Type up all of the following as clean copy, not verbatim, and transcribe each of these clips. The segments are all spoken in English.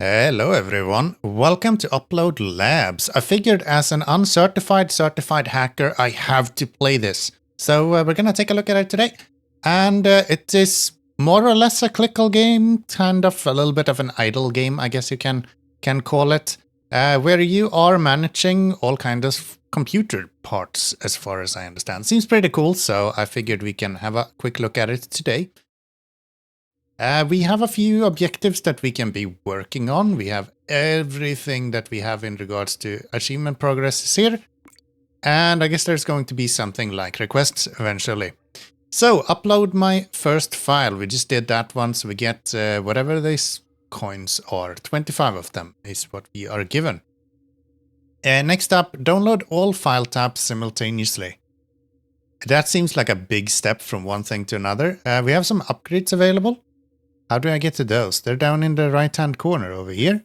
Hello everyone, welcome to Upload Labs. I figured as an uncertified certified hacker I have to play this. So we're gonna take a look at it today. And it is more or less a clickle game, kind of a little bit of an idle game, I guess you can call it, where you are managing all kinds of computer parts as far as I understand. Seems pretty cool, so I figured we can have a quick look at it today. We have a few objectives that we can be working on. We have everything that we have in regards to achievement progress here. And I guess there's going to be something like requests eventually. So, upload my first file. We just did that one, so we get whatever these coins are. 25 of them is what we are given. Next up, download all file tabs simultaneously. That seems like a big step from one thing to another. We have some upgrades available. How do I get to those? They're down in the right-hand corner over here.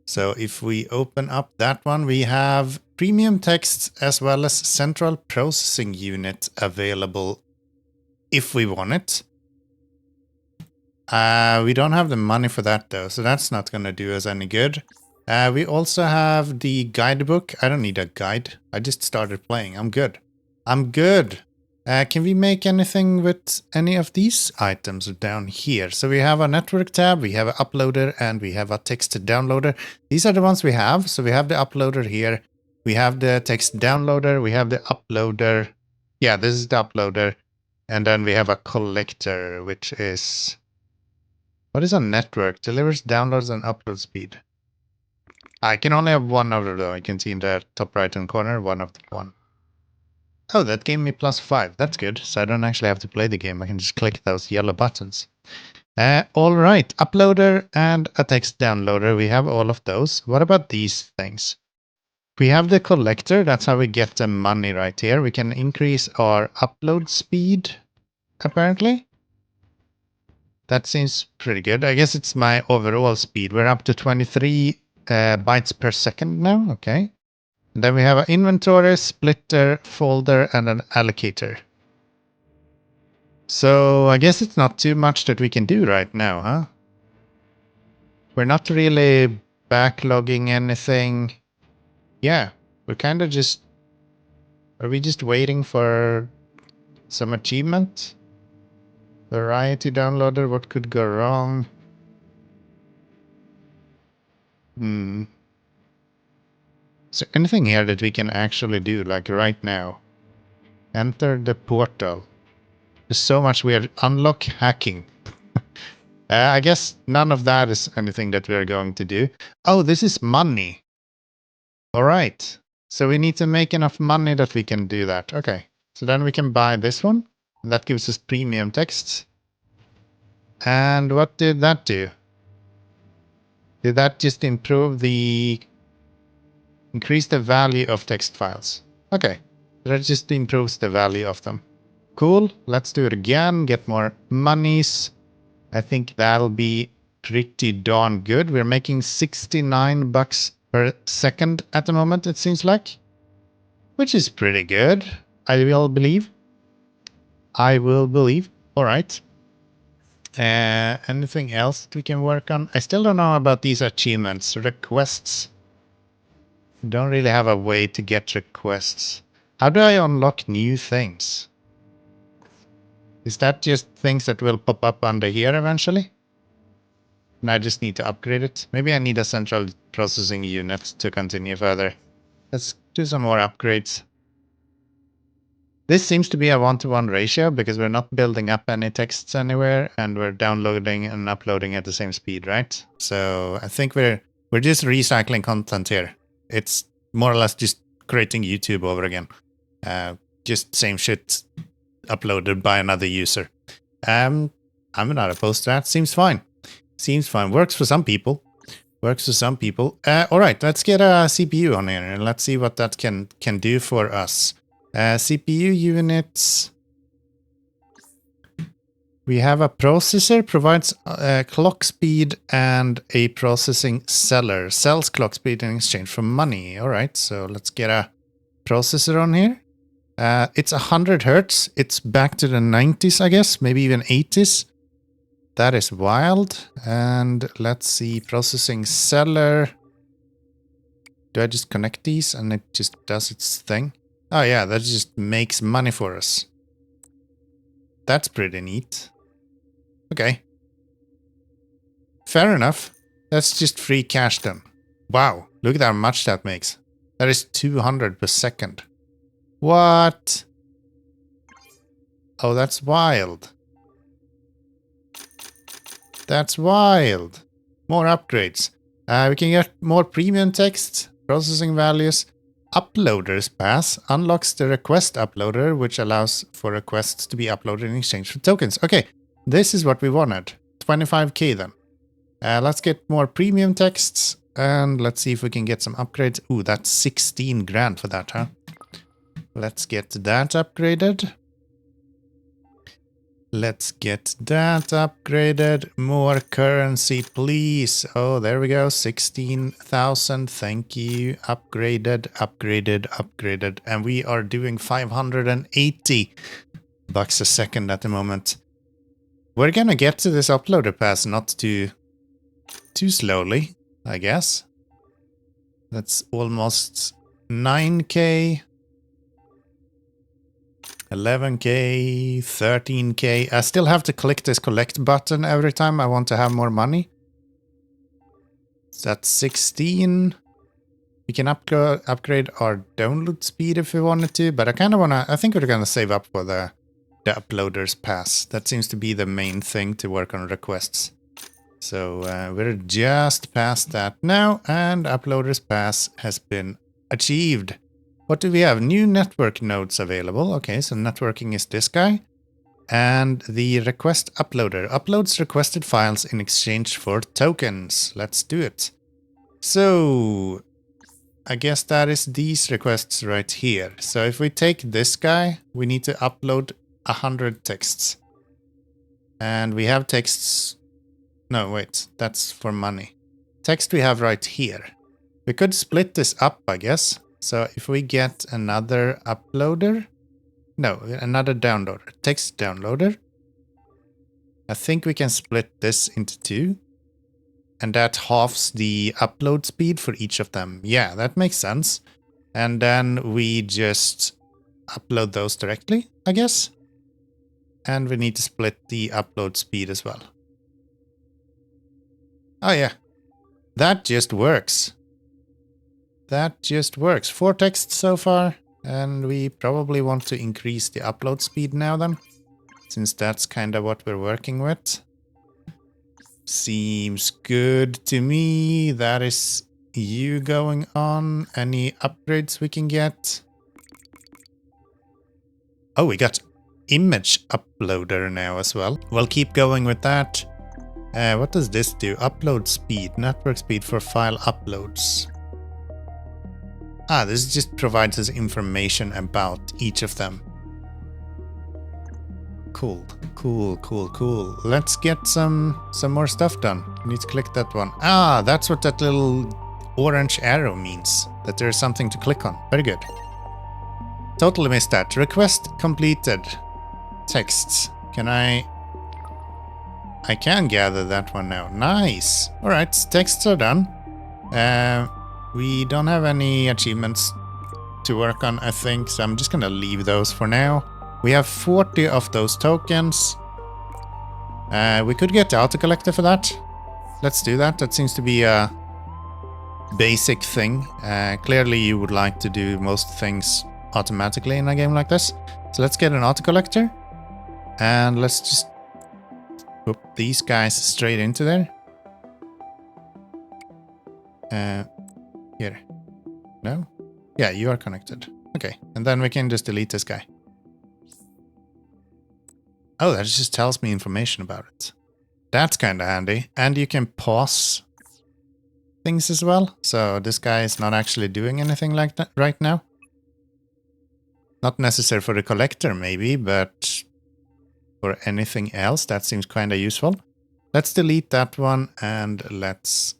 So if we open up that one, we have premium text as well as central processing unit available if we want it. We don't have the money for that though, so that's not going to do us any good. We also have the guidebook. I don't need a guide. I just started playing. I'm good. I'm good. Can we make anything with any of these items down here? So we have a network tab, we have an uploader, and we have a text downloader. These are the ones we have. So we have the uploader here. We have the text downloader. We have the uploader. Yeah, this is the uploader. And then we have a collector, which is... What is a network? Delivers downloads and upload speed. I can only have one of them though. I can see in the top right-hand corner, one of the one. Oh, that gave me +5. That's good. So I don't actually have to play the game. I can just click those yellow buttons. All right. Uploader and a text downloader. We have all of those. What about these things? We have the collector. That's how we get the money right here. We can increase our upload speed, apparently. That seems pretty good. I guess it's my overall speed. We're up to 23 bytes per second now. Okay. And then we have an inventory, splitter, folder, and an allocator. So I guess it's not too much that we can do right now, huh? We're not really backlogging anything. Yeah, we're kind of just... Are we just waiting for some achievement? Variety downloader, what could go wrong? Is there anything here that we can actually do, like right now? Enter the portal. There's so much weird. Unlock hacking. I guess none of that is anything that we're going to do. Oh, this is money. All right. So we need to make enough money that we can do that. Okay. So then we can buy this one. And that gives us premium text. And what did that do? Did that just improve the... Increase the value of text files? Okay. That just improves the value of them. Cool. Let's do it again. Get more monies. I think that'll be pretty darn good. We're making 69 bucks per second at the moment, it seems like. Which is pretty good. I will believe. I will believe. All right. Anything else we can work on? I still don't know about these achievements. Requests. Don't really have a way to get requests. How do I unlock new things? Is that just things that will pop up under here eventually? And I just need to upgrade it. Maybe I need a central processing unit to continue further. Let's do some more upgrades. This seems to be a 1-to-1 ratio because we're not building up any texts anywhere and we're downloading and uploading at the same speed, right? So I think we're just recycling content here. It's more or less just creating YouTube over again. Just same shit uploaded by another user. I'm not opposed to that. Seems fine. Seems fine. Works for some people. Works for some people. All right, let's get a CPU on here and let's see what that can do for us. CPU units. We have a processor, provides clock speed and a processing seller. Sells clock speed in exchange for money. All right, so let's get a processor on here. It's 100 hertz. It's back to the 90s, I guess, maybe even 80s. That is wild. And let's see, processing seller. Do I just connect these and it just does its thing? Oh yeah, that just makes money for us. That's pretty neat. Okay. Fair enough. That's just free cash then. Wow, look at how much that makes. That is 200 per second. What? Oh, that's wild. That's wild. More upgrades. We can get more premium text, processing values. Uploaders pass unlocks the request uploader, which allows for requests to be uploaded in exchange for tokens. Okay, this is what we wanted. 25k then. Let's get more premium texts and let's see if we can get some upgrades. Ooh, that's 16 grand for that, huh? Let's get that upgraded. Let's get that upgraded. More currency, please. Oh, there we go. 16,000. Thank you. Upgraded, upgraded, upgraded. And we are doing 580 bucks a second at the moment. We're gonna get to this uploader pass not too slowly, I guess. That's almost 9k. 11k, 13k. I still have to click this collect button every time I want to have more money. That's 16. We can upgrade our download speed if we wanted to, but I think we're gonna save up for the uploaders pass. That seems to be the main thing to work on requests. So we're just past that now, and uploaders pass has been achieved. What do we have? New network nodes available. Okay, so networking is this guy. And the request uploader uploads requested files in exchange for tokens. Let's do it. So I guess that is these requests right here. So if we take this guy, we need to upload 100 texts. And we have texts. No, wait, that's for money. Text we have right here. We could split this up, I guess. So if we get another uploader, no, another downloader, text downloader, I think we can split this into two. And that halves the upload speed for each of them. Yeah, that makes sense. And then we just upload those directly, I guess. And we need to split the upload speed as well. Oh yeah, that just works. That just works. 4 texts so far, and we probably want to increase the upload speed now then, since that's kind of what we're working with. Seems good to me. That is you going on. Any upgrades we can get? Oh, we got image uploader now as well. We'll keep going with that. What does this do? Upload speed, network speed for file uploads. Ah, this just provides us information about each of them. Cool, cool, cool, cool. Let's get some more stuff done. We need to click that one. Ah, that's what that little orange arrow means. That there's something to click on. Very good. Totally missed that. Request completed. Texts. Can I can gather that one now. Nice. All right, texts are done. We don't have any achievements to work on, I think, so I'm just gonna leave those for now. We have 40 of those tokens. We could get the autocollector for that. Let's do that. That seems to be a basic thing. Clearly you would like to do most things automatically in a game like this. So let's get an autocollector. And let's just put these guys straight into there. Here. No? Yeah, you are connected. Okay, and then we can just delete this guy. Oh, that just tells me information about it. That's kind of handy. And you can pause things as well. So this guy is not actually doing anything like that right now. Not necessary for the collector maybe, but for anything else that seems kind of useful. Let's delete that one and let's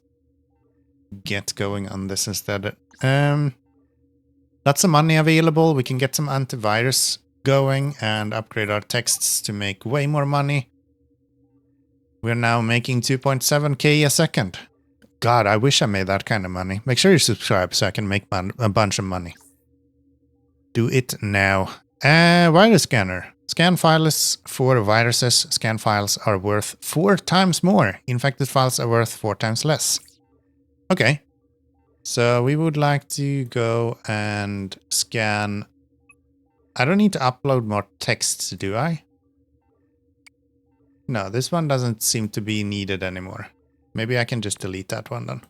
get going on this instead. Lots of money available. We can get some antivirus going and upgrade our texts to make way more money. We're now making 2.7k a second. God, I wish I made that kind of money. Make sure you subscribe so I can make a bunch of money. Do it now. Virus scanner. Scan files for viruses. Scan files are worth 4 times more. Infected files are worth 4 times less. Okay. So we would like to go and scan. I don't need to upload more texts, do I? No, this one doesn't seem to be needed anymore. Maybe I can just delete that one then.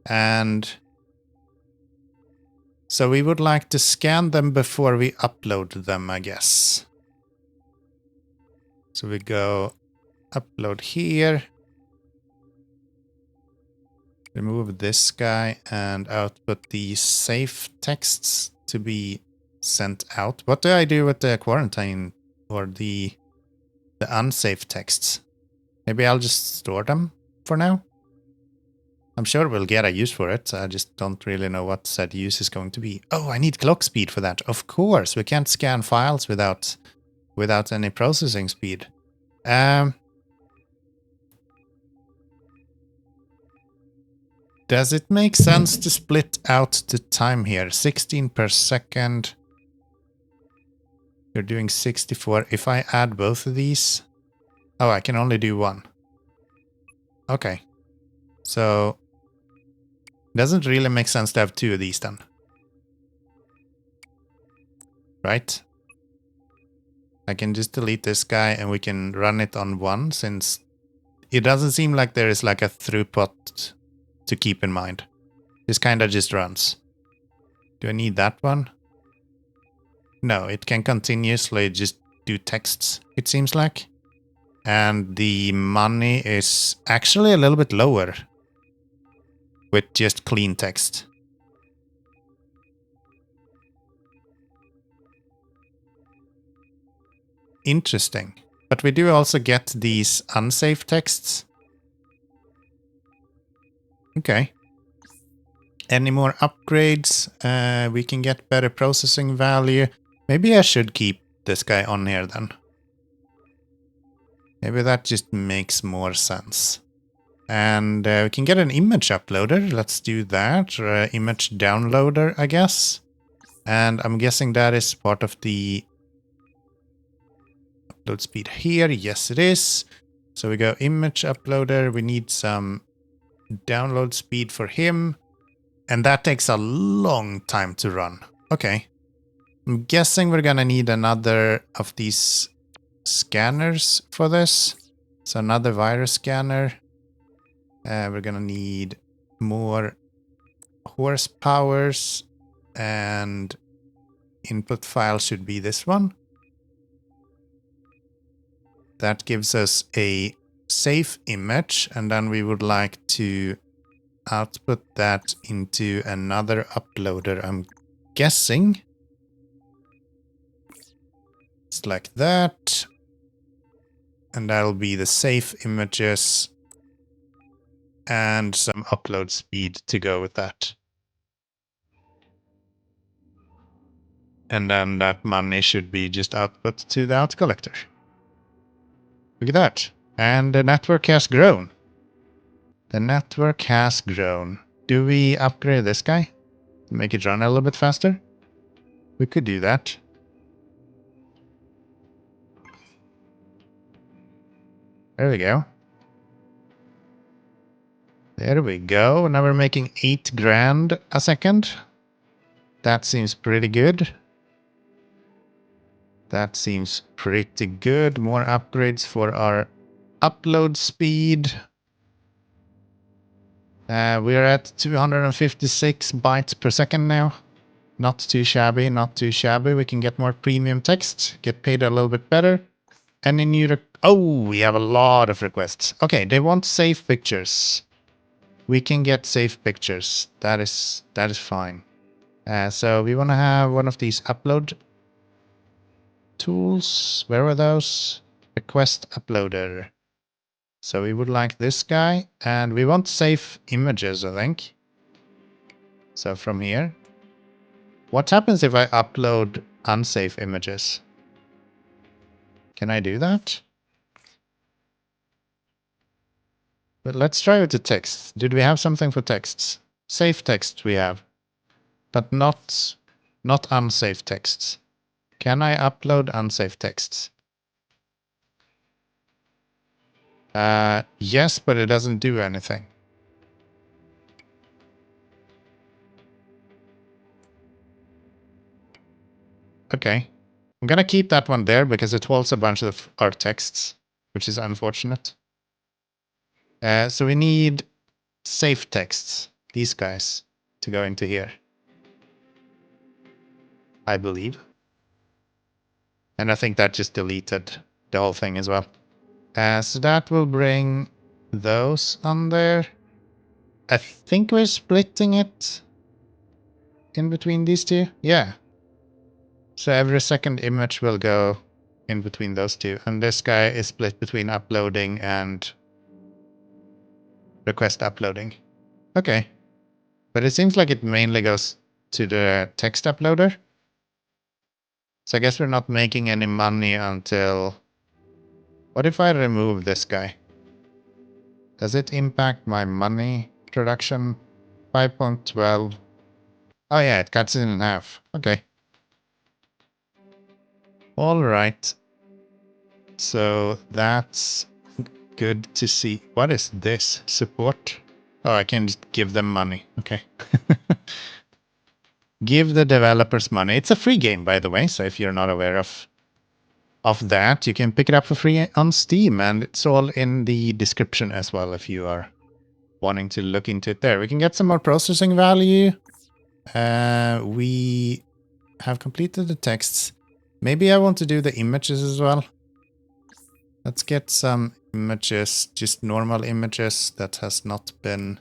And so we would like to scan them before we upload them, I guess. So we go upload here. Remove this guy and output the safe texts to be sent out. What do I do with the quarantine or the unsafe texts? Maybe I'll just store them for now. I'm sure we'll get a use for it. I just don't really know what said use is going to be. Oh, I need clock speed for that. Of course, we can't scan files without any processing speed. Does it make sense to split out the time here? 16 per second. You're doing 64. If I add both of these... Oh, I can only do one. Okay. So... doesn't really make sense to have 2 of these then. Right? I can just delete this guy and we can run it on 1 since it doesn't seem like there is like a throughput to keep in mind. This kind of just runs. Do I need that one? No, it can continuously just do texts, it seems like. And the money is actually a little bit lower with just clean text. Interesting. But we do also get these unsafe texts. Okay. Any more upgrades? We can get better processing value. Maybe I should keep this guy on here then. Maybe that just makes more sense. And we can get an image uploader. Let's do that. Or image downloader, I guess. And I'm guessing that is part of the upload speed here. Yes, it is. So we go image uploader. We need some download speed for him. And that takes a long time to run. Okay. I'm guessing we're gonna need another of these scanners for this. So another virus scanner. We're gonna need more horsepowers, and input file should be this one. That gives us a safe image, and then we would like to output that into another uploader. I'm guessing it's like that, and that'll be the safe images and some upload speed to go with that. And then that money should be just output to the out collector. Look at that. And the network has grown. The network has grown. Do we upgrade this guy to make it run a little bit faster? We could do that. There we go. There we go. Now we're making 8 grand a second. That seems pretty good. That seems pretty good. More upgrades for our upload speed. We're at 256 bytes per second now. Not too shabby, not too shabby. We can get more premium text, get paid a little bit better. Any new... Oh, we have a lot of requests. Okay, they want safe pictures. We can get safe pictures. That is fine. So we want to have one of these upload tools. Where are those? Request uploader. So we would like this guy, and we want safe images, I think. So from here. What happens if I upload unsafe images? Can I do that? But let's try with the text. Did we have something for texts? Safe text we have, but not unsafe texts. Can I upload unsafe texts? Yes, but it doesn't do anything. Okay. I'm gonna keep that one there because it holds a bunch of our texts, which is unfortunate. So we need safe texts, these guys, to go into here, I believe. And I think that just deleted the whole thing as well. So that will bring those on there. I think we're splitting it in between these two. Yeah. So every second image will go in between those two. And this guy is split between uploading and request uploading. Okay. But it seems like it mainly goes to the text uploader. So I guess we're not making any money until... What if I remove this guy? Does it impact my money production? 5.12. Oh yeah, it cuts it in half. Okay. Alright. So that's good to see. What is this? Support? Oh, I can just give them money. Okay. Give the developers money. It's a free game, by the way, so if you're not aware of that, you can pick it up for free on Steam, and it's all in the description as well if you are wanting to look into it there. We can get some more processing value. We have completed the texts. Maybe I want to do the images as well. Let's get some images, just normal images that has not been...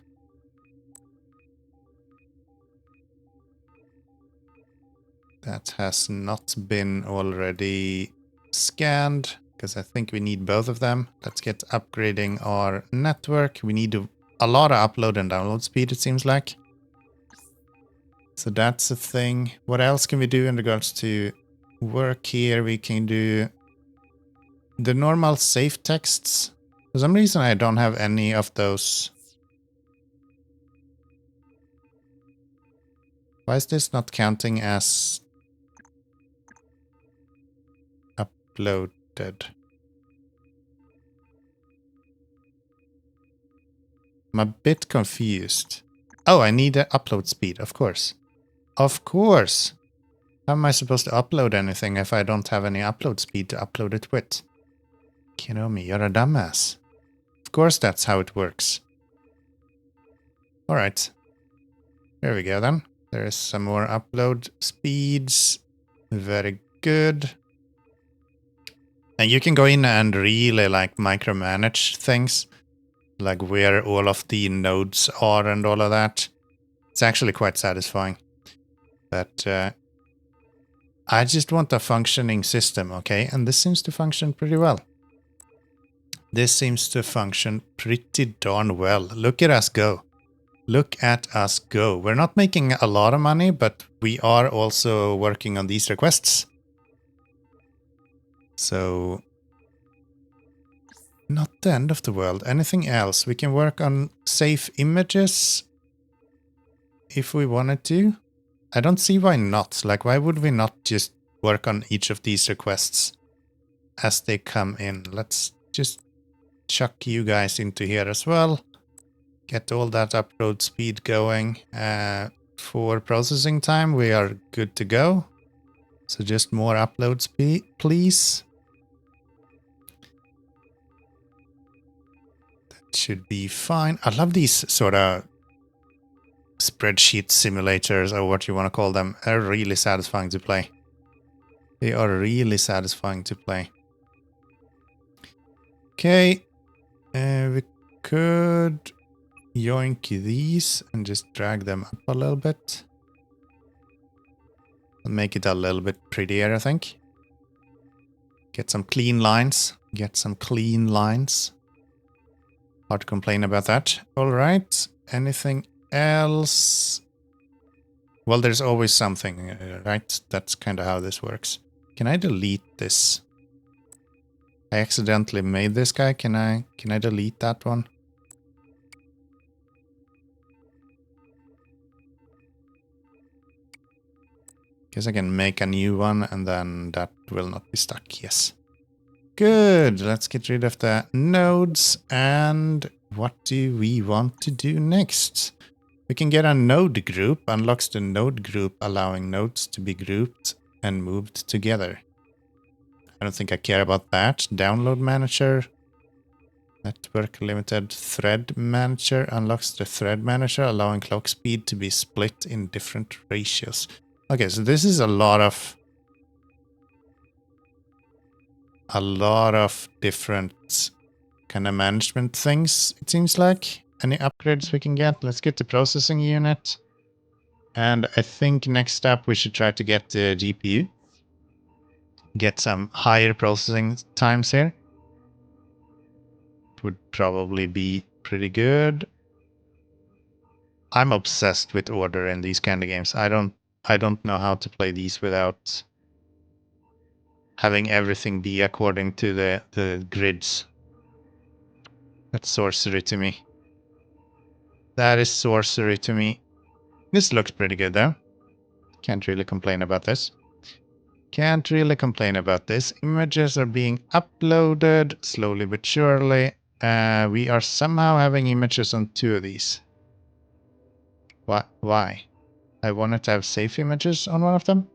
That has not been already scanned, because I think we need both of them. Let's get upgrading our network. We need a lot of upload and download speed, it seems like. So that's a thing. What else can we do in regards to work here? We can do the normal safe texts. For some reason, I don't have any of those. Why is this not counting as uploaded? I'm a bit confused. Oh, I need an upload speed, of course. Of course! How am I supposed to upload anything if I don't have any upload speed to upload it with? Keanomy, you're a dumbass. Of course that's how it works. Alright. There we go then. There is some more upload speeds. Very good. And you can go in and really like micromanage things. Like where all of the nodes are and all of that. It's actually quite satisfying. But I just want a functioning system, okay? And this seems to function pretty well. This seems to function pretty darn well. Look at us go. Look at us go. We're not making a lot of money, but we are also working on these requests. So, not the end of the world. Anything else? We can work on safe images if we wanted to. I don't see why not. Like, why would we not just work on each of these requests as they come in? Let's just chuck you guys into here as well. Get all that upload speed going. For processing time, we are good to go. So just more upload speed, please. That should be fine. I love these sort of spreadsheet simulators, or what you want to call them. They're really satisfying to play. They are really satisfying to play. Okay. We could yoink these and just drag them up a little bit. And make it a little bit prettier, I think. Get some clean lines. Get some clean lines. Hard to complain about that. Alright. Anything else? Well, there's always something, right? That's kind of how this works. Can I delete this? I accidentally made this guy. Can I delete that one? guess I can make a new one and then that will not be stuck. Yes. Good. Let's get rid of the nodes. And what do we want to do next? We can get a node group. Unlocks the node group, allowing nodes to be grouped and moved together. I don't think I care about that. Download manager. Network limited thread manager unlocks the thread manager, allowing clock speed to be split in different ratios. Okay, so this is a lot of different kind of management things, it seems like. Any upgrades we can get? Let's get the processing unit. And I think next up we should try to get the GPU. Get some higher processing times here. Would probably be pretty good. I'm obsessed with order in these kind of games. I don't know how to play these without having everything be according to the grids. That's sorcery to me. That is sorcery to me. This looks pretty good though. Can't really complain about this. Can't really complain about this. Images are being uploaded slowly but surely. We are somehow having images on 2 of these. Why? I wanted to have safe images on one of them.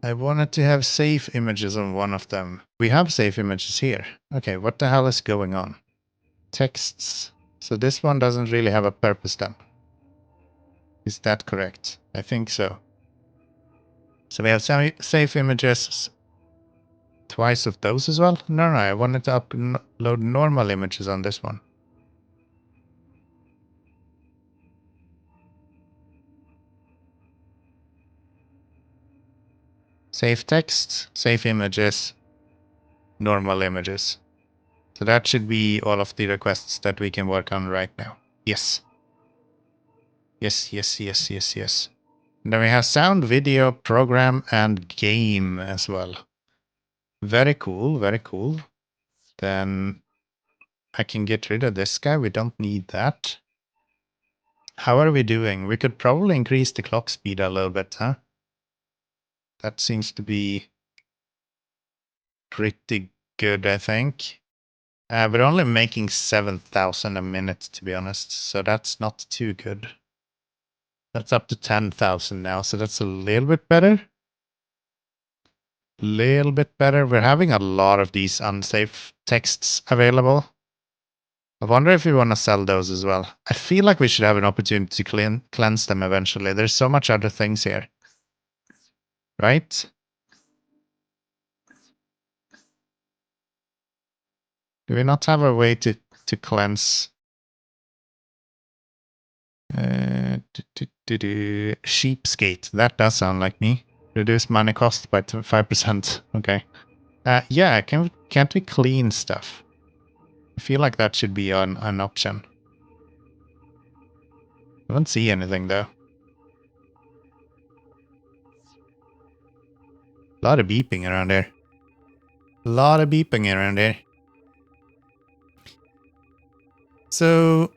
I wanted to have safe images on one of them. We have safe images here. Okay, what the hell is going on? Texts. So this one doesn't really have a purpose then. Is that correct? I think so. So we have safe images. Twice of those as well? No, I wanted to upload normal images on this one. Safe text, safe images, normal images. So that should be all of the requests that we can work on right now. Yes. Yes. And then we have sound, video, program, and game as well. Very cool, very cool. Then I can get rid of this guy. We don't need that. How are we doing? We could probably increase the clock speed a little bit, huh? That seems to be pretty good, I think. We're only making 7,000 a minute, to be honest, so that's not too good. That's up to 10,000 now, so that's a little bit better. Little bit better. We're having a lot of these unsafe texts available. I wonder if we want to sell those as well. I feel like we should have an opportunity to cleanse them eventually. There's so much other things here. Right? Do we not have a way to cleanse? Sheepskate. That does sound like me. Reduce money cost by 5%. Okay. Yeah, can't we clean stuff? I feel like that should be an option. I don't see anything though. A lot of beeping around there. A lot of beeping around there. So,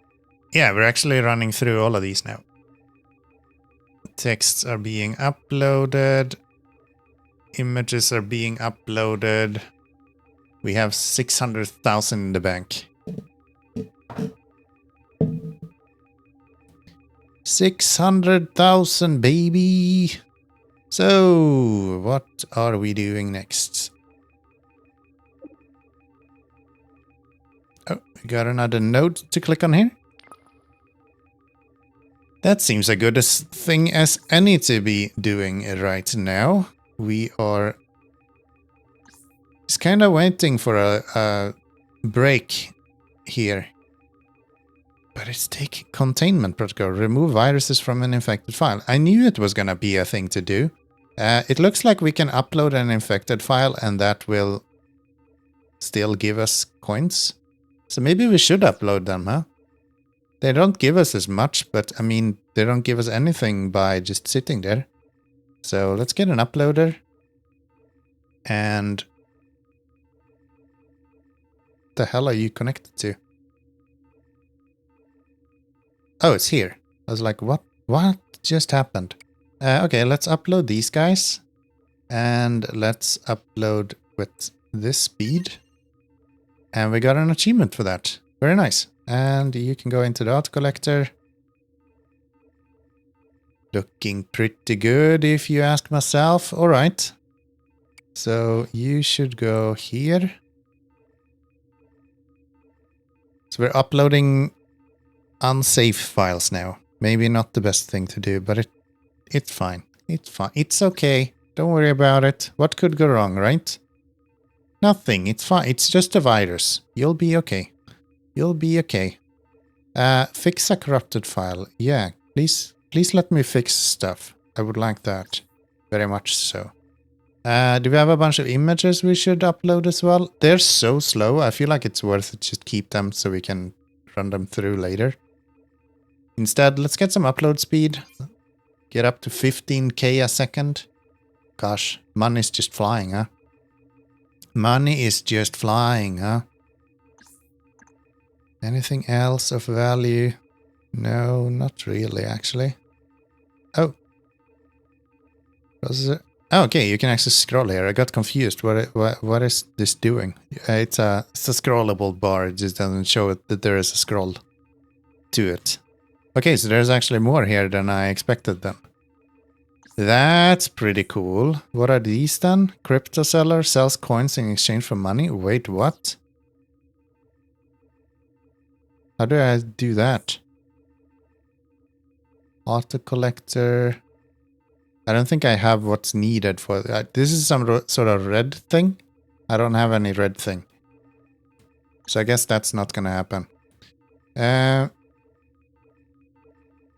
yeah, we're actually running through all of these now. Texts are being uploaded. Images are being uploaded. We have 600,000 in the bank. 600,000, baby! So, what are we doing next? Oh, we got another node to click on here. That seems a good thing as any to be doing right now. We are just kind of waiting for a break here. But it's taking containment protocol. Remove viruses from an infected file. I knew it was going to be a thing to do. It looks like we can upload an infected file and that will still give us coins. So maybe we should upload them, huh? They don't give us as much, but I mean, they don't give us anything by just sitting there. So let's get an uploader. And what the hell are you connected to? Oh, it's here. I was like, what What just happened? Okay, let's upload these guys. And let's upload with this speed. And we got an achievement for that. Very nice. And you can go into the auto collector. Looking pretty good if you ask myself. All right. So you should go here. So we're uploading unsafe files now. Maybe not the best thing to do, but it's fine. It's fine. It's okay. Don't worry about it. What could go wrong, right? Nothing. It's fine. It's just a virus. You'll be okay. You'll be okay. Fix a corrupted file. Yeah, please let me fix stuff. I would like that. Very much so. Do we have a bunch of images we should upload as well? They're so slow. I feel like it's worth it to just keep them so we can run them through later. Instead, let's get some upload speed. Get up to 15k a second. Gosh, money's just flying, huh? Money is just flying, huh? Anything else of value? No, not really, actually. Oh. Was it? Oh, okay, you can actually scroll here. I got confused. What is this doing? It's a scrollable bar. It just doesn't show it that there is a scroll to it. Okay, so there's actually more here than I expected then. That's pretty cool. What are these then? Crypto seller sells coins in exchange for money. Wait, what? How do I do that? Auto collector. I don't think I have what's needed for that. This is some sort of red thing. I don't have any red thing. So I guess that's not gonna happen.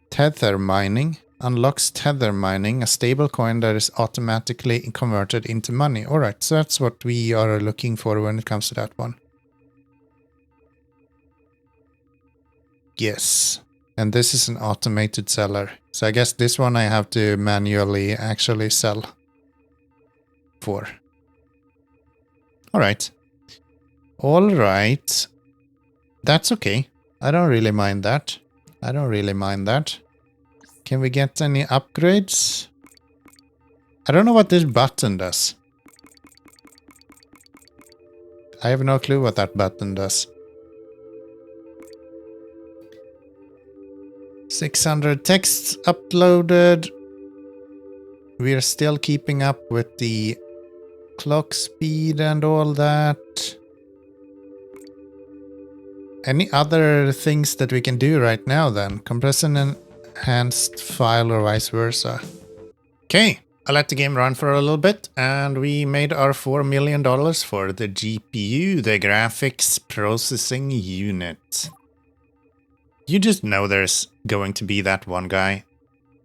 Tether mining. Unlocks tether mining, a stable coin that is automatically converted into money. Alright, so that's what we are looking for when it comes to that one. Yes. And this is an automated seller. So I guess this one I have to manually actually sell for. Alright. Alright. That's okay. I don't really mind that. I don't really mind that. Can we get any upgrades? I don't know what this button does. I have no clue what that button does. 600 texts uploaded. We are still keeping up with the clock speed and all that. Any other things that we can do right now then? Compress an enhanced file or vice versa. Okay, I let the game run for a little bit and we made our $4 million for the GPU, the graphics processing unit. You just know there's going to be that one guy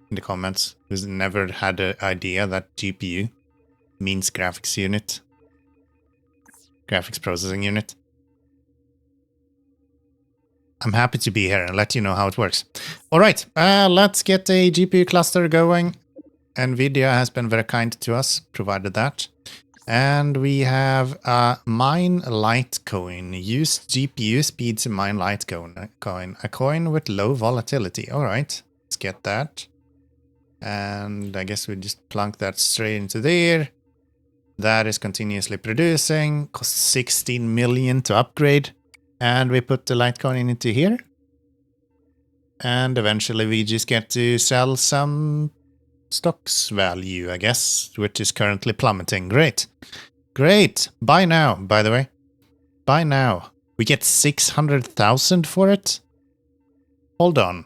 in the comments who's never had an idea that GPU means graphics unit. Graphics processing unit. I'm happy to be here and let you know how it works. Alright, let's get a GPU cluster going. NVIDIA has been very kind to us, provided that. And we have mine Litecoin. Use GPU speed to mine Litecoin. A coin with low volatility. Alright, let's get that. And I guess we just plunk that straight into there. That is continuously producing. Costs 16 million to upgrade. And we put the Litecoin into here. And eventually we just get to sell some stocks value, I guess, which is currently plummeting. Great. Great. Buy now, by the way. Buy now. We get 600,000 for it? Hold on.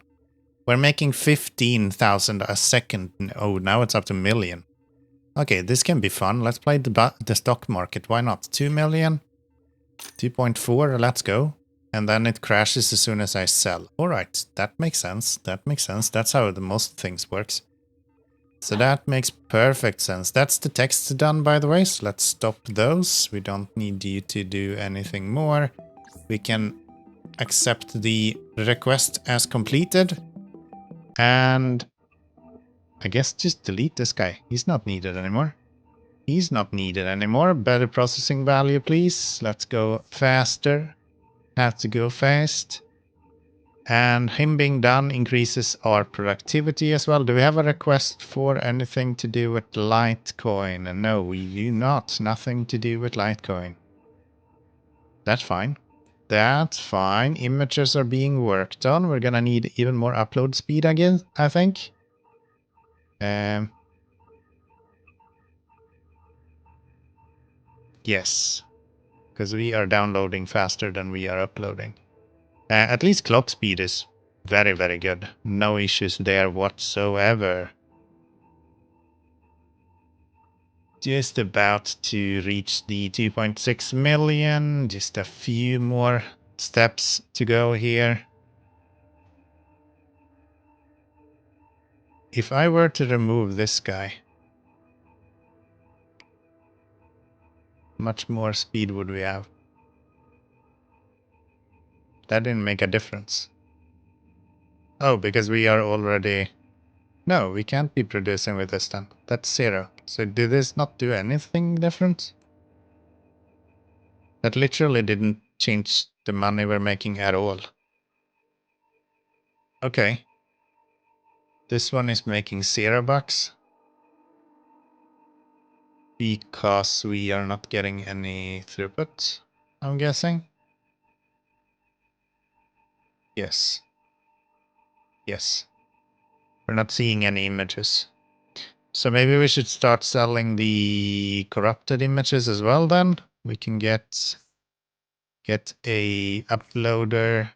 We're making 15,000 a second. Oh, now it's up to million. Okay, this can be fun. Let's play the stock market. Why not? 2 million? 2.4, let's go. And then it crashes as soon as I sell. Alright, that makes sense. That makes sense. That's how the most things works. So that makes perfect sense. That's the text done, by the way. So let's stop those. We don't need you to do anything more. We can accept the request as completed. And I guess just delete this guy. He's not needed anymore. He's not needed anymore. Better processing value, please. Let's go faster. Have to go fast. And him being done increases our productivity as well. Do we have a request for anything to do with Litecoin? No, we do not. Nothing to do with Litecoin. That's fine. That's fine. Images are being worked on. We're gonna need even more upload speed again, I think. Yes. Because we are downloading faster than we are uploading. At least clock speed is very, very good. No issues there whatsoever. Just about to reach the 2.6 million. Just a few more steps to go here. If I were to remove this guy, much more speed would we have? That didn't make a difference. Oh, because we are already... No, we can't be producing with this then. That's 0. So did this not do anything different? That literally didn't change the money we're making at all. Okay. This one is making $0 because we are not getting any throughput, I'm guessing. Yes. Yes. We're not seeing any images. So maybe we should start selling the corrupted images as well then. We can get a uploader,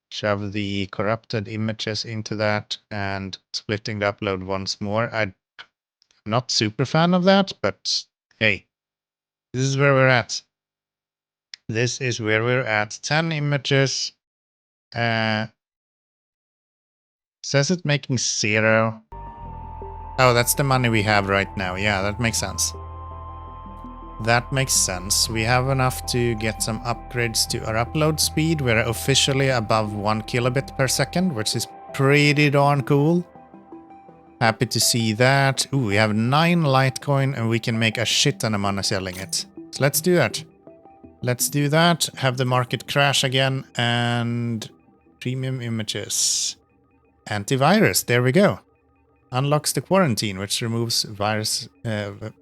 shove the corrupted images into that, and splitting the upload once more. I'm not super fan of that, but hey, this is where we're at. This is where we're at. 10 images. Says it making 0. Oh, that's the money we have right now. Yeah, that makes sense. That makes sense. We have enough to get some upgrades to our upload speed. We're officially above 1 kilobit per second, which is pretty darn cool. Happy to see that. Ooh, we have 9 Litecoin and we can make a shit ton of money selling it. So let's do that. Let's do that. Have the market crash again and premium images. Antivirus. There we go. Unlocks the quarantine, which removes virus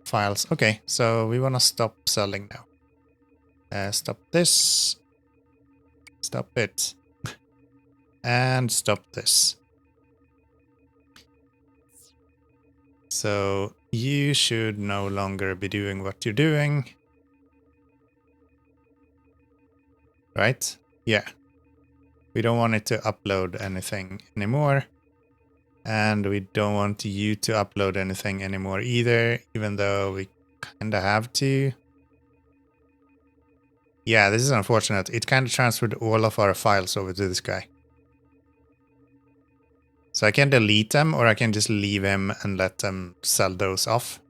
files. Okay, so we want to stop selling now. Stop this. Stop it. And stop this. So you should no longer be doing what you're doing. Right? Yeah. We don't want it to upload anything anymore. And we don't want you to upload anything anymore either, even though we kinda have to. Yeah, this is unfortunate. It kinda transferred all of our files over to this guy. So I can delete them, or I can just leave him and let them sell those off.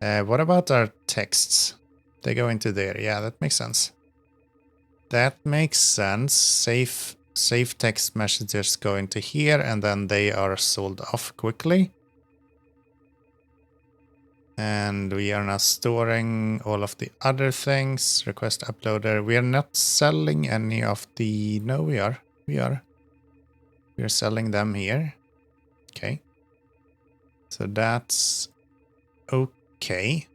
What about our texts? They go into there. Yeah, that makes sense. That makes sense. Safe text messages go into here, and then they are sold off quickly. And we are now storing all of the other things. Request uploader. We are not selling any of the... No, we are. We are selling them here. Okay. So that's okay.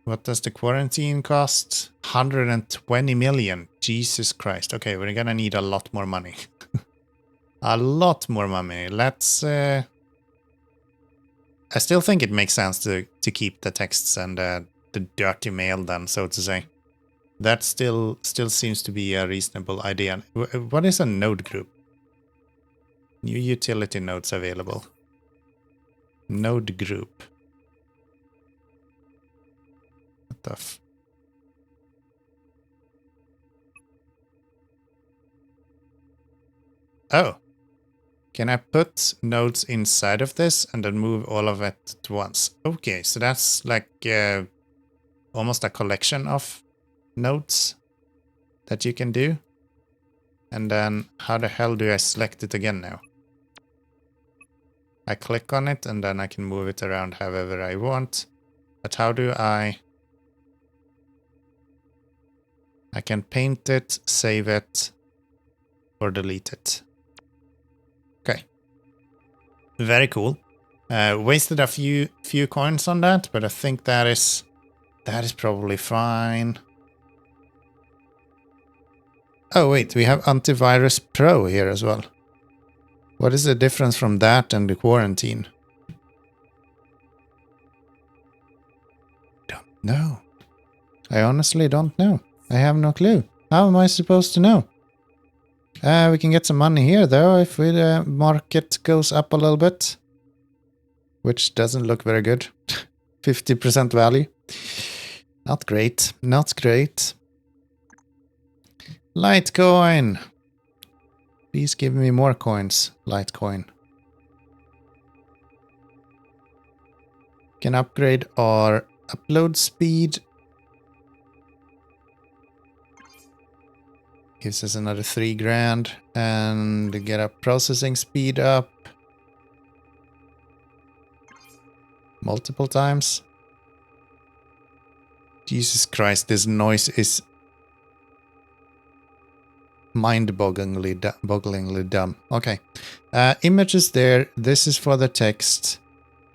What does the quarantine cost? 120 million. Jesus Christ. Okay, we're gonna need a lot more money. A lot more money. Let's... I still think it makes sense to keep the texts and the dirty mail then, so to say. That still seems to be a reasonable idea. What is a node group? New utility nodes available. Node group. What the f... Oh. Can I put nodes inside of this and then move all of it at once? Okay, so that's like almost a collection of nodes that you can do. And then how the hell do I select it again now? I click on it and then I can move it around however I want. But how do I... I can paint it, save it, or delete it. Okay. Very cool. Wasted a few coins on that, but I think that is probably fine. Oh wait, we have Antivirus Pro here as well. What is the difference from that and the quarantine? Don't know. I honestly don't know. I have no clue. How am I supposed to know? We can get some money here though if the market goes up a little bit. Which doesn't look very good. 50% value. Not great. Not great. Litecoin. Please give me more coins. Litecoin. Can upgrade our upload speed. Gives us another 3 grand. And get our processing speed up. Multiple times. Jesus Christ, this noise is mind-bogglingly dumb. Okay. Images there. This is for the text.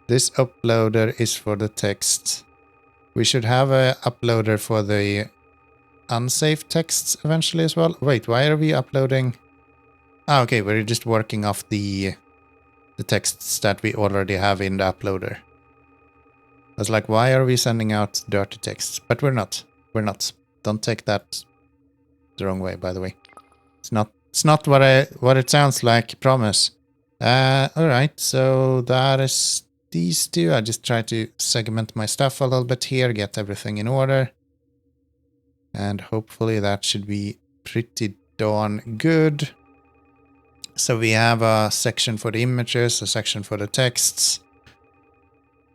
This uploader is for the text. We should have a uploader for the unsafe texts eventually as well. Wait, why are we uploading? Ah, okay, we're just working off the texts that we already have in the uploader. I was like, why are we sending out dirty texts? But we're not. We're not. Don't take that the wrong way, by the way. It's not what it sounds like, promise. Alright, so that is these two. I just try to segment my stuff a little bit here, get everything in order. And hopefully that should be pretty darn good. So we have a section for the images, a section for the texts.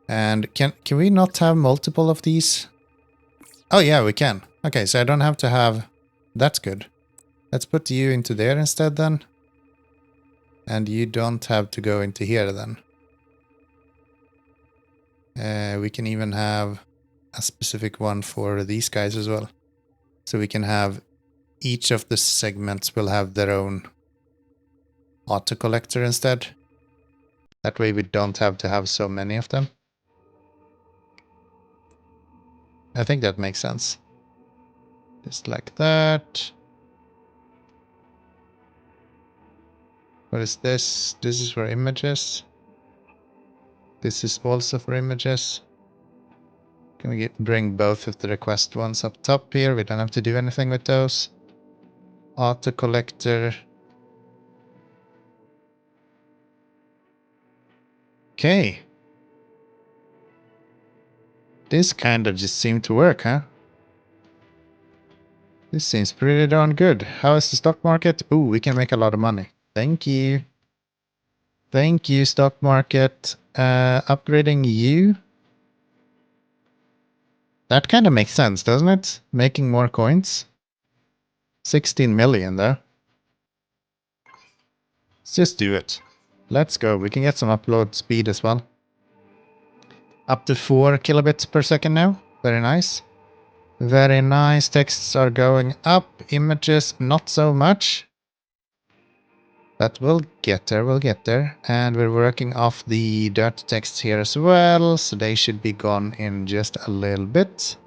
And can we not have multiple of these? Oh yeah, we can. Okay, so I don't have to have... That's good. Let's put you into there instead then. And you don't have to go into here then. We can even have a specific one for these guys as well. So we can have each of the segments will have their own autocollector instead. That way we don't have to have so many of them. I think that makes sense. Just like that. What is this? This is for images. This is also for images. Can we bring both of the request ones up top here? We don't have to do anything with those. Autocollector. Okay. This kind of just seemed to work, huh? This seems pretty darn good. How is the stock market? Ooh, we can make a lot of money. Thank you. Thank you, stock market. Upgrading you. That kind of makes sense, doesn't it? Making more coins. 16 million though. Let's just do it. Let's go. We can get some upload speed as well. Up to 4 kilobits per second now. Very nice. Very nice. Texts are going up. Images, not so much. But we'll get there, we'll get there. And we're working off the dirt texts here as well. So they should be gone in just a little bit.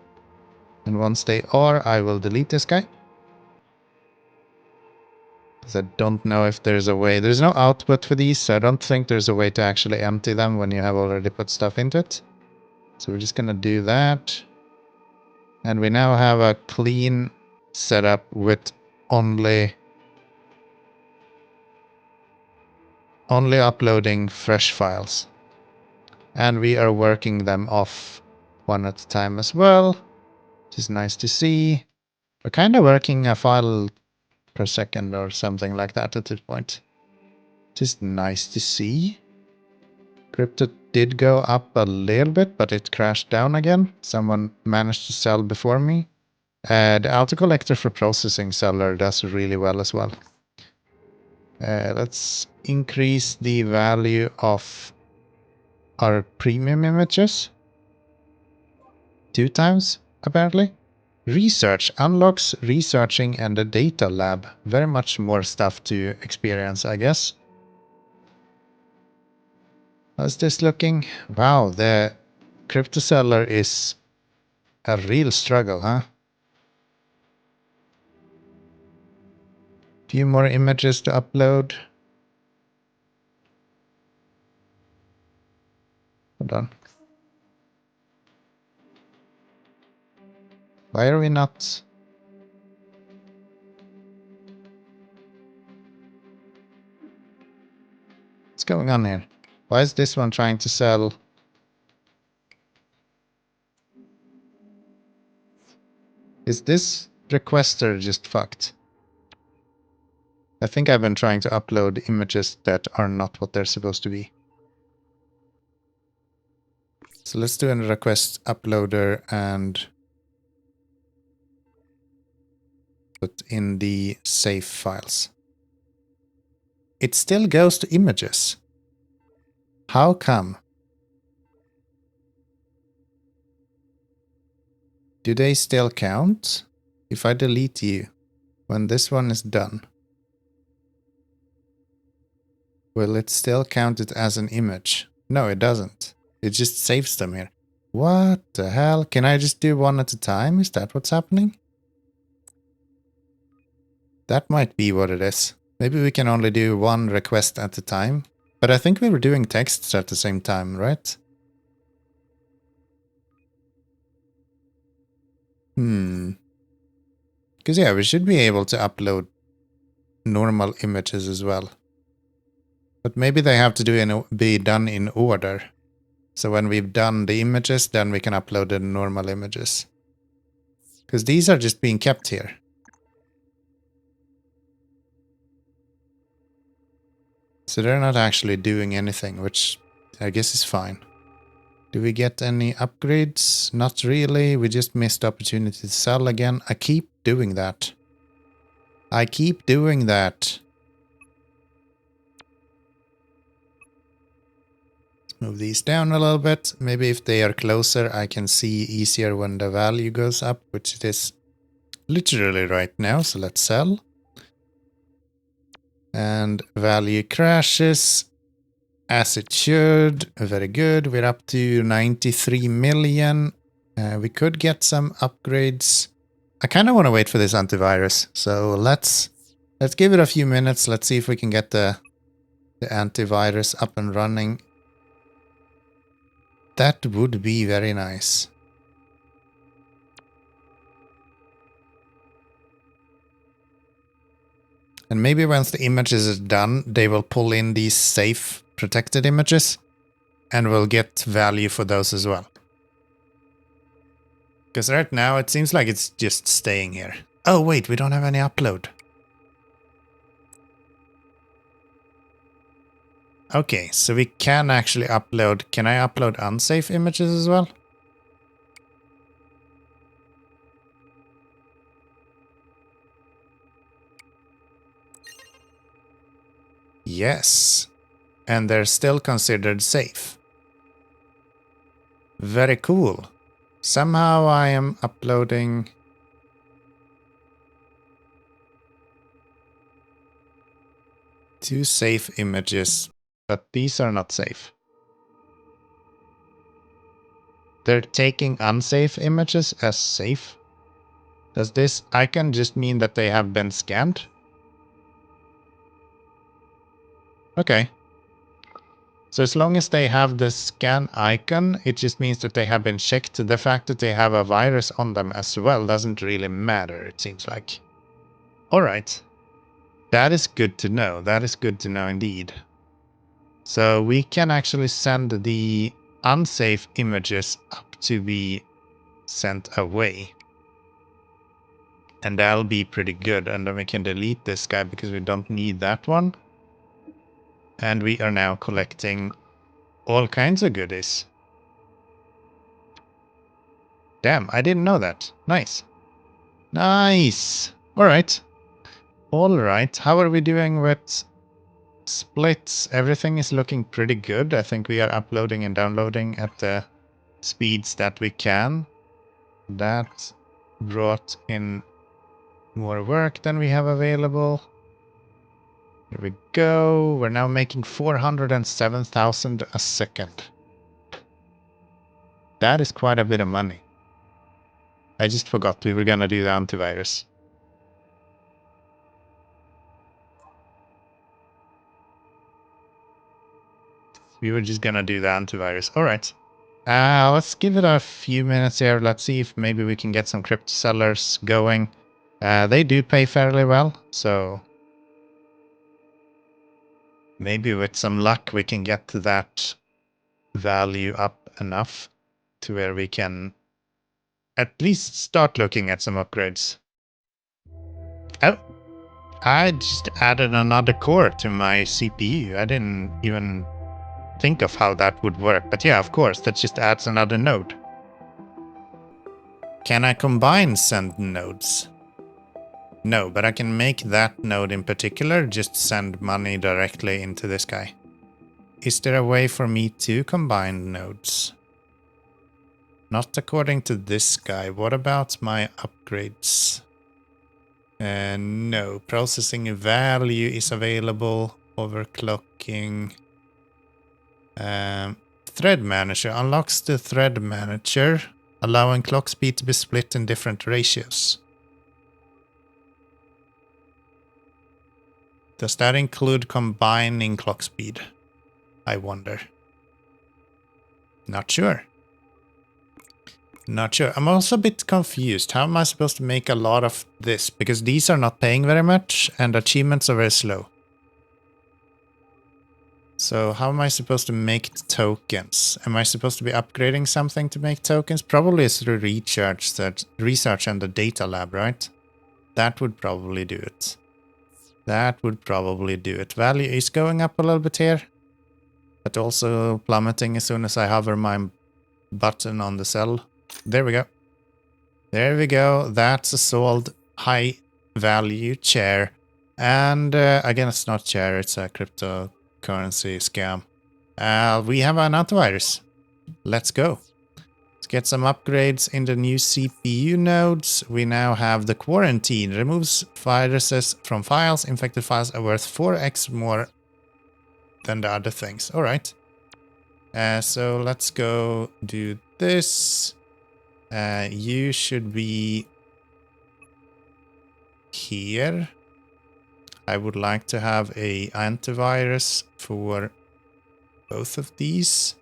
And once they are, I will delete this guy. Because I don't know if there's a way. There's no output for these, so I don't think there's a way to actually empty them when you have already put stuff into it. So we're just gonna do that. And we now have a clean setup with only uploading fresh files. And we are working them off one at a time as well, which is nice to see. We're kind of working a file per second or something like that at this point. Just nice to see. Crypto did go up a little bit, but it crashed down again. Someone managed to sell before me. The autocollector for processing seller does really well as well. Let's increase the value of our premium images. 2 times, apparently. Research unlocks researching and a data lab. Very much more stuff to experience, I guess. How's this looking? Wow, the crypto seller is a real struggle, huh? Few more images to upload. Hold on. Why are we not... What's going on here? Why is this one trying to sell... Is this requester just fucked? I think I've been trying to upload images that are not what they're supposed to be. So let's do a request uploader and put in the save files. It still goes to images. How come? Do they still count? If I delete you, when this one is done, will it still count it as an image? No, it doesn't. It just saves them here. What the hell? Can I just do one at a time? Is that what's happening? That might be what it is. Maybe we can only do one request at a time. But I think we were doing texts at the same time, right? Because yeah, we should be able to upload normal images as well. But maybe they have to be done in order. So when we've done the images, then we can upload the normal images. Because these are just being kept here. So they're not actually doing anything, which I guess is fine. Do we get any upgrades? Not really. We just missed the opportunity to sell again. I keep doing that. I keep doing that. Let's move these down a little bit. Maybe if they are closer, I can see easier when the value goes up, which it is literally right now. So let's sell. And value crashes. As it should. Very good. We're up to 93 million. We could get some upgrades. I kind of want to wait for this antivirus. So let's give it a few minutes. Let's see if we can get the antivirus up and running. That would be very nice. And maybe once the images is done, they will pull in these safe protected images and we'll get value for those as well. Because right now it seems like it's just staying here. Oh wait, we don't have any upload. Okay, so we can actually upload. Can I upload unsafe images as well? Yes. And they're still considered safe. Very cool. Somehow I am uploading... two safe images, but these are not safe. They're taking unsafe images as safe. Does this icon just mean that they have been scanned? Okay. So as long as they have the scan icon, it just means that they have been checked. The fact that they have a virus on them as well doesn't really matter, it seems like. Alright. That is good to know. That is good to know indeed. So we can actually send the unsafe images up to be sent away. And that'll be pretty good. And then we can delete this guy because we don't need that one. And we are now collecting all kinds of goodies. Damn, I didn't know that. Nice. Nice. Alright. Alright. How are we doing with splits? Everything is looking pretty good. I think we are uploading and downloading at the speeds that we can. That brought in more work than we have available. Here we go. We're now making 407,000 a second. That is quite a bit of money. I just forgot we were gonna do the antivirus. We were just gonna do the antivirus. Alright. Let's give it a few minutes here. Let's see if maybe we can get some crypto sellers going. They do pay fairly well, so maybe with some luck we can get to that value up enough to where we can at least start looking at some upgrades. Oh, I just added another core to my CPU. I didn't even think of how that would work, but yeah, of course, that just adds another node. Can I combine send nodes? No, but I can make that node in particular just send money directly into this guy. Is there a way for me to combine nodes? Not according to this guy. What about my upgrades? No, processing value is available. Overclocking. Thread manager unlocks the thread manager, allowing clock speed to be split in different ratios. Does that include combining clock speed? I wonder. Not sure. Not sure. I'm also a bit confused. How am I supposed to make a lot of this? Because these are not paying very much and achievements are very slow. So how am I supposed to make tokens? Am I supposed to be upgrading something to make tokens? Probably through research and the data lab, right? That would probably do it. That would probably do it. Value is going up a little bit here, but also plummeting as soon as I hover my button on the cell. There we go. There we go. That's a sold high value chair. And again, it's not chair, it's a cryptocurrency scam. We have an antivirus. Let's go. Let's get some upgrades in the new CPU nodes. We now have the quarantine. Removes viruses from files. Infected files are worth 4x more than the other things. All right. So let's go do this. You should be here. I would like to have a antivirus for both of these.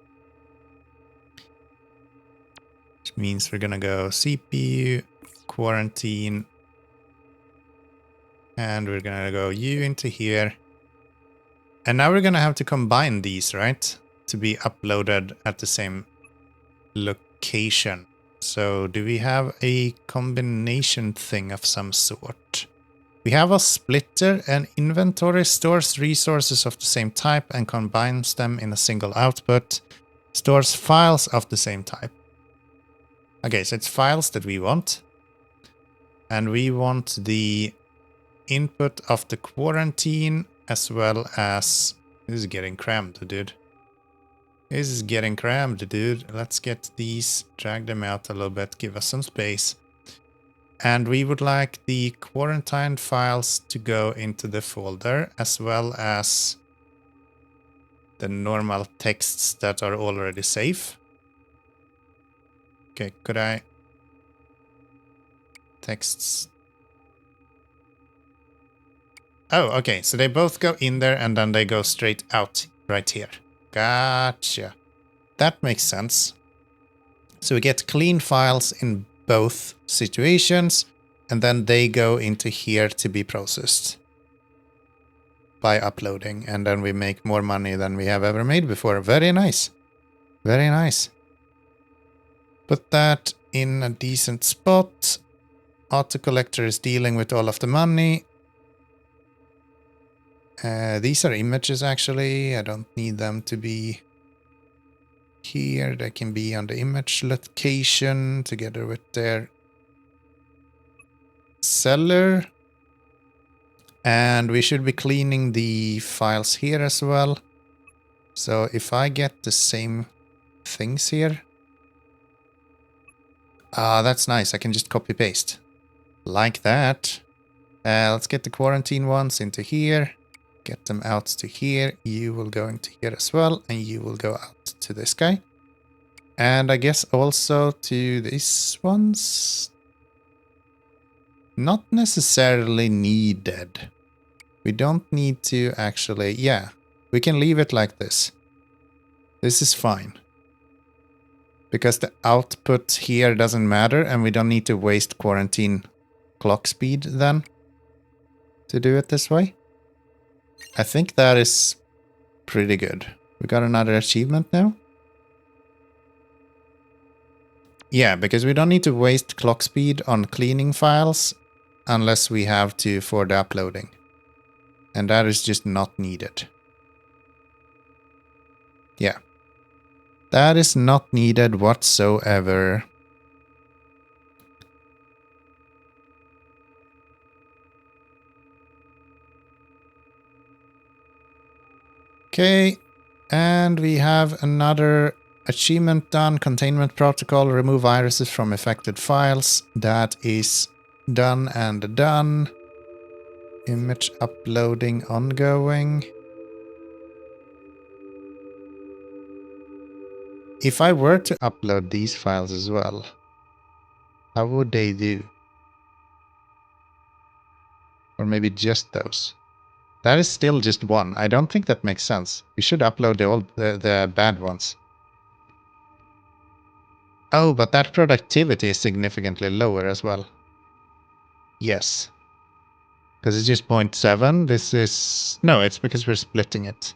Which means we're gonna go CPU, quarantine, and we're gonna go you into here. And now we're gonna have to combine these, right? To be uploaded at the same location. So do we have a combination thing of some sort? We have a splitter. An inventory stores resources of the same type and combines them in a single output. Stores files of the same type. Okay, so it's files that we want. And we want the input of the quarantine as well as... This is getting crammed, dude. This is getting crammed, dude. Let's get these, drag them out a little bit, give us some space. And we would like the quarantine files to go into the folder as well as the normal texts that are already safe. Okay, could I... Texts... Oh, okay, so they both go in there and then they go straight out right here. Gotcha. That makes sense. So we get clean files in both situations, and then they go into here to be processed by uploading, and then we make more money than we have ever made before. Very nice. Very nice. Put that in a decent spot. Autocollector is dealing with all of the money. These are images, actually. I don't need them to be here. They can be on the image location together with their seller. And we should be cleaning the files here as well. So if I get the same things here, Ah, that's nice. I can just copy paste. Like that. Let's get the quarantine ones into here. Get them out to here. You will go into here as well. And you will go out to this guy. And I guess also to these ones. Not necessarily needed. We don't need to actually... Yeah, we can leave it like this. This is fine. Because the output here doesn't matter and we don't need to waste quarantine clock speed then to do it this way. I think that is pretty good. We got another achievement now. Yeah, because we don't need to waste clock speed on cleaning files unless we have to for the uploading. And that is just not needed. Yeah. That is not needed whatsoever. Okay, and we have another achievement done. Containment protocol, remove viruses from affected files. That is done and done. Image uploading ongoing. If I were to upload these files as well, how would they do? Or maybe just those. That is still just one. I don't think that makes sense. We should upload the bad ones. Oh, but that productivity is significantly lower as well. Yes. Because it's just 0.7. This is... No, it's because we're splitting it.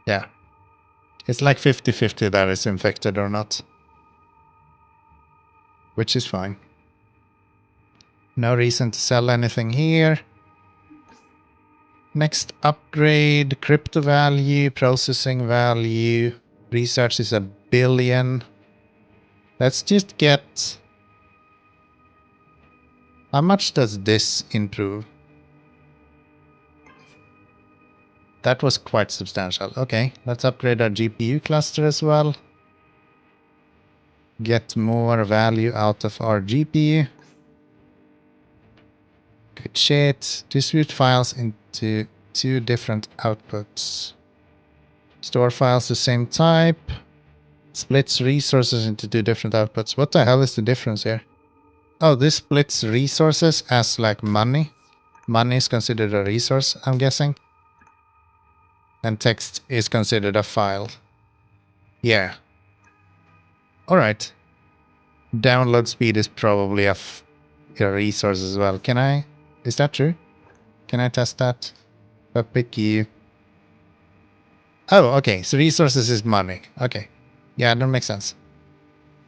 Yeah. It's like 50-50 that is infected or not. Which is fine. No reason to sell anything here. Next upgrade, crypto value, processing value. Research is 1 billion. Let's just get... How much does this improve? That was quite substantial. Okay, let's upgrade our GPU cluster as well. Get more value out of our GPU. Good shit. Distribute files into 2 different outputs. Store files the same type. Splits resources into 2 different outputs. What the hell is the difference here? Oh, this splits resources as like money. Money is considered a resource, I'm guessing. And text is considered a file. Yeah. Alright. Download speed is probably a resource as well. Can I? Is that true? Can I test that? Pick you. Oh, okay. So resources is money. Okay. Yeah, that makes sense.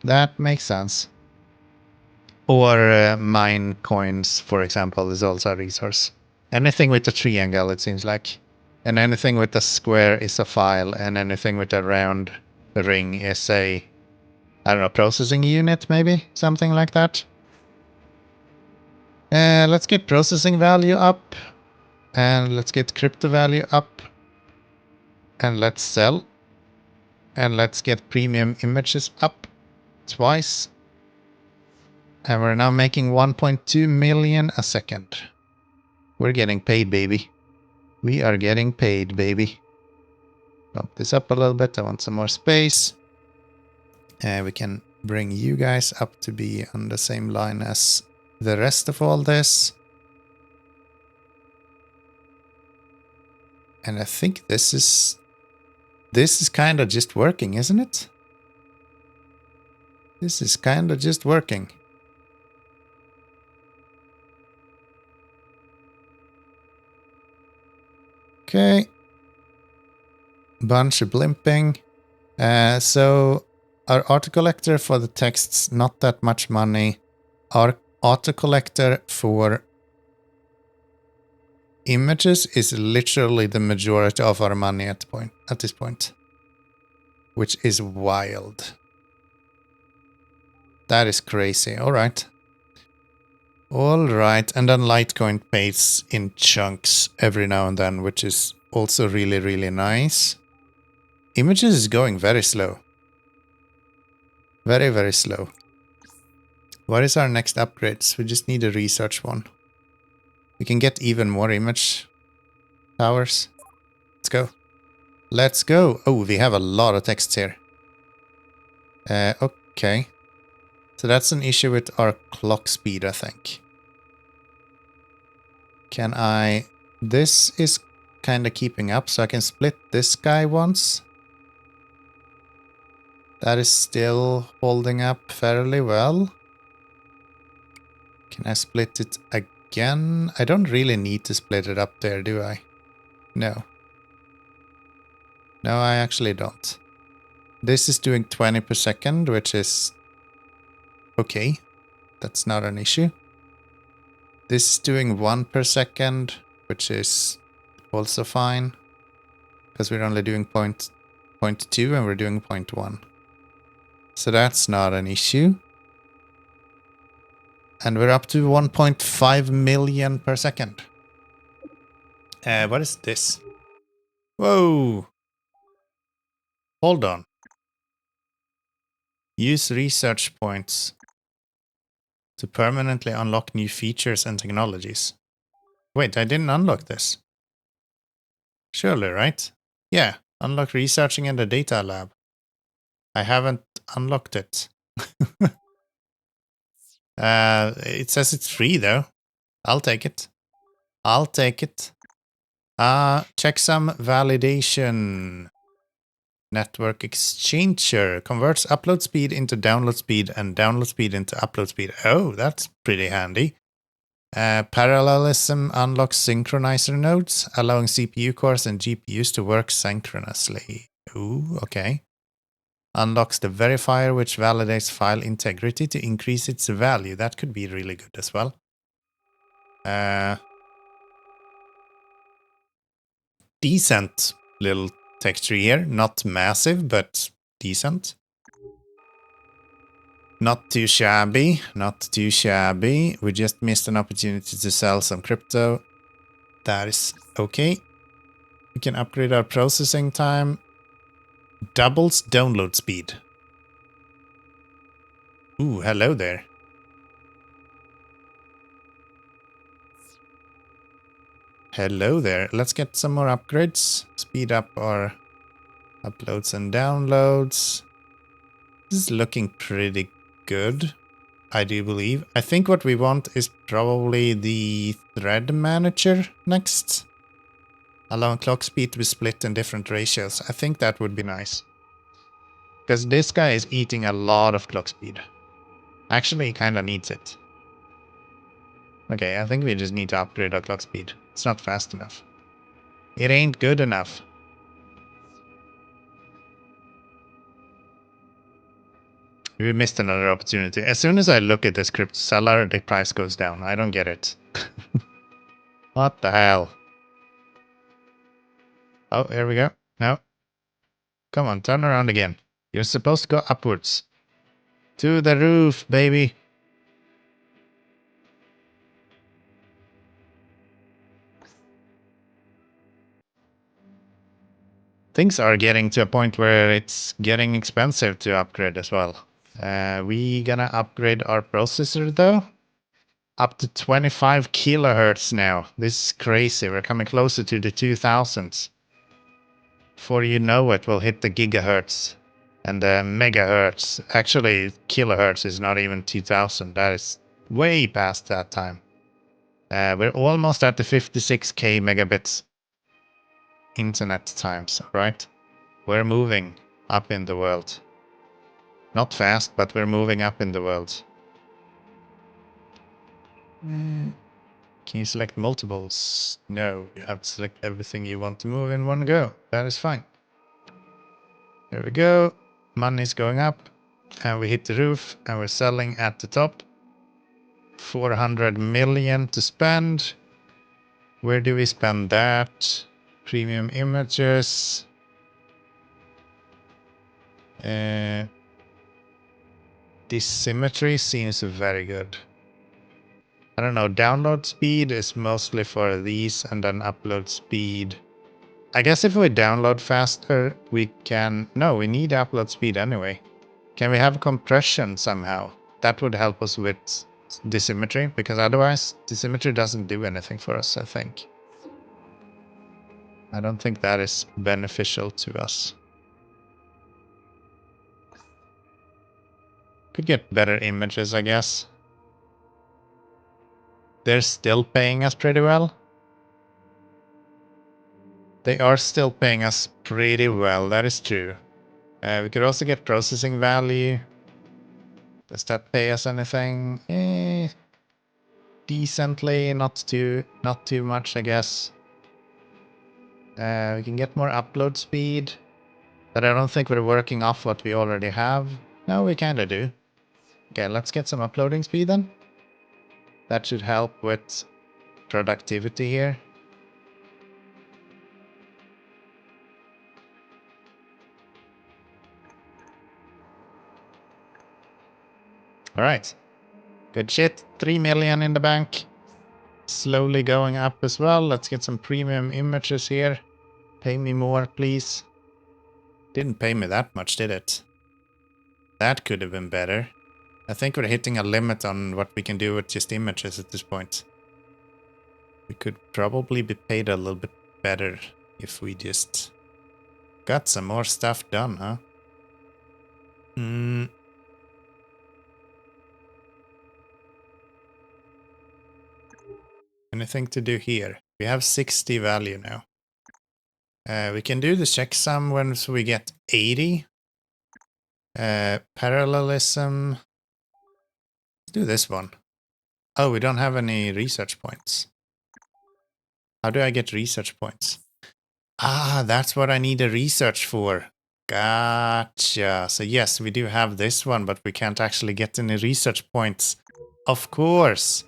That makes sense. Or mine coins, for example, is also a resource. Anything with a triangle, it seems like. And anything with a square is a file, and anything with a round ring is a, I don't know, processing unit, maybe? Something like that. Let's get processing value up. And let's get crypto value up. And let's sell. And let's get premium images up twice. And we're now making 1.2 million a second. We're getting paid, baby. We are getting paid, baby. Bump this up a little bit. I want some more space. And we can bring you guys up to be on the same line as the rest of all this. And I think this is kind of just working, isn't it? This is kind of just working. Okay. Bunch of blimping. So our autocollector for the texts, not that much money. Our autocollector for images is literally the majority of our money at this point. Which is wild. That is crazy. Alright. Alright, and then Litecoin pays in chunks every now and then, which is also really, really nice. Images is going very slow. Very, very slow. What is our next upgrades? We just need a research one. We can get even more image powers. Let's go. Let's go. Oh, we have a lot of text here. Okay. So that's an issue with our clock speed, I think. Can I... This is kind of keeping up, so I can split this guy once. That is still holding up fairly well. Can I split it again? I don't really need to split it up there, do I? No. No, I actually don't. This is doing 20 per second, which is okay. That's not an issue. This is doing 1 per second, which is also fine. Because we're only doing 0.2 and we're doing 0.1. So that's not an issue. And we're up to 1.5 million per second. What is this? Whoa! Hold on. Use research points to permanently unlock new features and technologies. Wait, I didn't unlock this. Surely, right? Yeah, unlock researching in the data lab. I haven't unlocked it. It says it's free though. I'll take it. I'll take it. Checksum validation. Network exchanger converts upload speed into download speed and download speed into upload speed. Oh, that's pretty handy. Parallelism unlocks synchronizer nodes, allowing CPU cores and GPUs to work synchronously. Ooh, okay. Unlocks the verifier, which validates file integrity to increase its value. That could be really good as well. Decent little texture here. Not massive, but decent. Not too shabby. Not too shabby. We just missed an opportunity to sell some crypto. That is okay. We can upgrade our processing time. Doubles download speed. Ooh, hello there. Hello there. Let's get some more upgrades. Speed up our uploads and downloads. This is looking pretty good, I do believe. I think what we want is probably the thread manager next. Allowing clock speed to be split in different ratios. I think that would be nice. Because this guy is eating a lot of clock speed. Actually, he kind of needs it. Okay, I think we just need to upgrade our clock speed. It's not fast enough. It ain't good enough. We missed another opportunity. As soon as I look at this crypto seller, the price goes down. I don't get it. What the hell? Oh, here we go. No. Come on, turn around again. You're supposed to go upwards. To the roof, baby. Things are getting to a point where it's getting expensive to upgrade as well. We gonna upgrade our processor though. Up to 25 kilohertz now. This is crazy. We're coming closer to the 2000s. Before you know it, we'll hit the gigahertz and the megahertz. Actually, kilohertz is not even 2000. That is way past that time. We're almost at the 56k megabits internet times, right? We're moving up in the world. Not fast, but we're moving up in the world. Can you select multiples? No, you have to select everything you want to move in one go. That is fine. There we go. Money's going up. And we hit the roof. And we're selling at the top. 400 million to spend. Where do we spend that? Premium images. This symmetry seems very good. I don't know, download speed is mostly for these, and then upload speed. I guess if we download faster, we can... No, we need upload speed anyway. Can we have compression somehow? That would help us with dissymmetry, because otherwise dissymmetry doesn't do anything for us, I think. I don't think that is beneficial to us. Could get better images, I guess. They're still paying us pretty well. They are still paying us pretty well, that is true. We could also get processing value. Does that pay us anything? Decently, not too much, I guess. We can get more upload speed, but I don't think we're working off what we already have. No, we kinda do. Okay, let's get some uploading speed then. That should help with productivity here. Alright. Good shit. 3 million in the bank. Slowly going up as well. Let's get some premium images here. Pay me more, please. Didn't pay me that much, did it? That could have been better. I think we're hitting a limit on what we can do with just images at this point. We could probably be paid a little bit better if we just got some more stuff done, huh? Anything to do here? We have 60 value now. We can do the checksum once we get 80. Parallelism. Let's do this one. Oh, we don't have any research points. How do I get research points? Ah, that's what I need a research for. Gotcha. So yes, we do have this one, but we can't actually get any research points. Of course.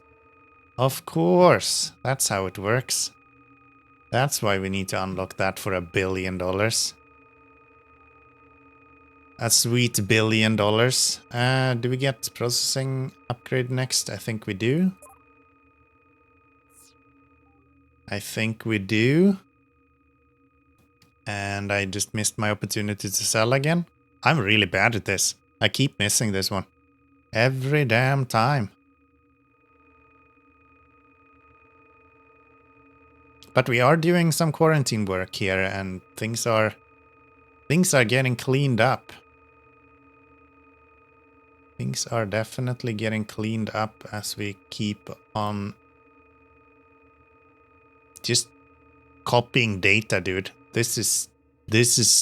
Of course. That's how it works. That's why we need to unlock that for $1 billion. A sweet $1 billion. Do we get processing upgrade next? I think we do. I think we do. And I just missed my opportunity to sell again. I'm really bad at this. I keep missing this one. Every damn time. But we are doing some quarantine work here and things are getting cleaned up. Things are definitely getting cleaned up as we keep on just copying data, dude. This is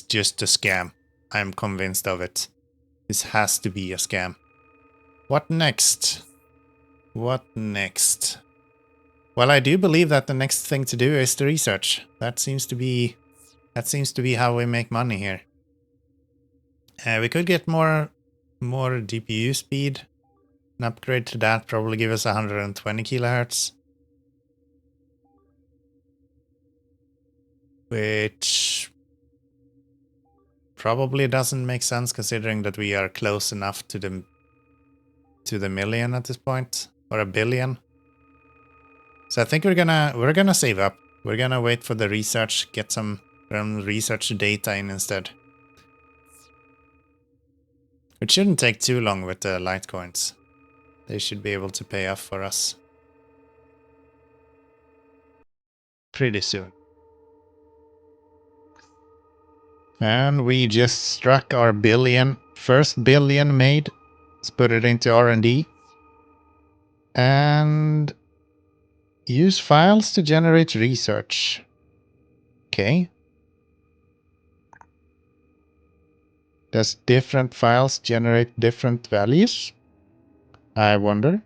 just a scam. I'm convinced of it. This has to be a scam. What next? What next? Well, I do believe that the next thing to do is the research. That seems to be how we make money here. We could get more GPU speed. An upgrade to that probably give us 120 kilohertz. Which probably doesn't make sense considering that we are close enough to the million at this point, or $1 billion. So I think we're gonna save up. We're gonna wait for the research, get some research data in instead. It shouldn't take too long with the Litecoins. They should be able to pay off for us pretty soon. And we just struck our first billion made. Let's put it into R&D. And use files to generate research. Okay. Does different files generate different values? I wonder.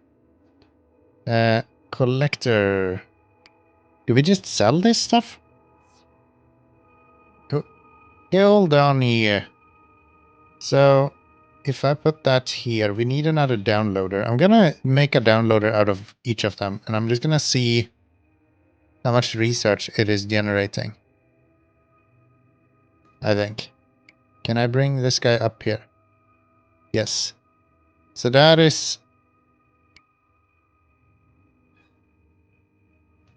Collector. Do we just sell this stuff? Hold on here. So, if I put that here, we need another downloader. I'm gonna make a downloader out of each of them, and I'm just gonna see how much research it is generating. I think. Can I bring this guy up here? Yes. So that is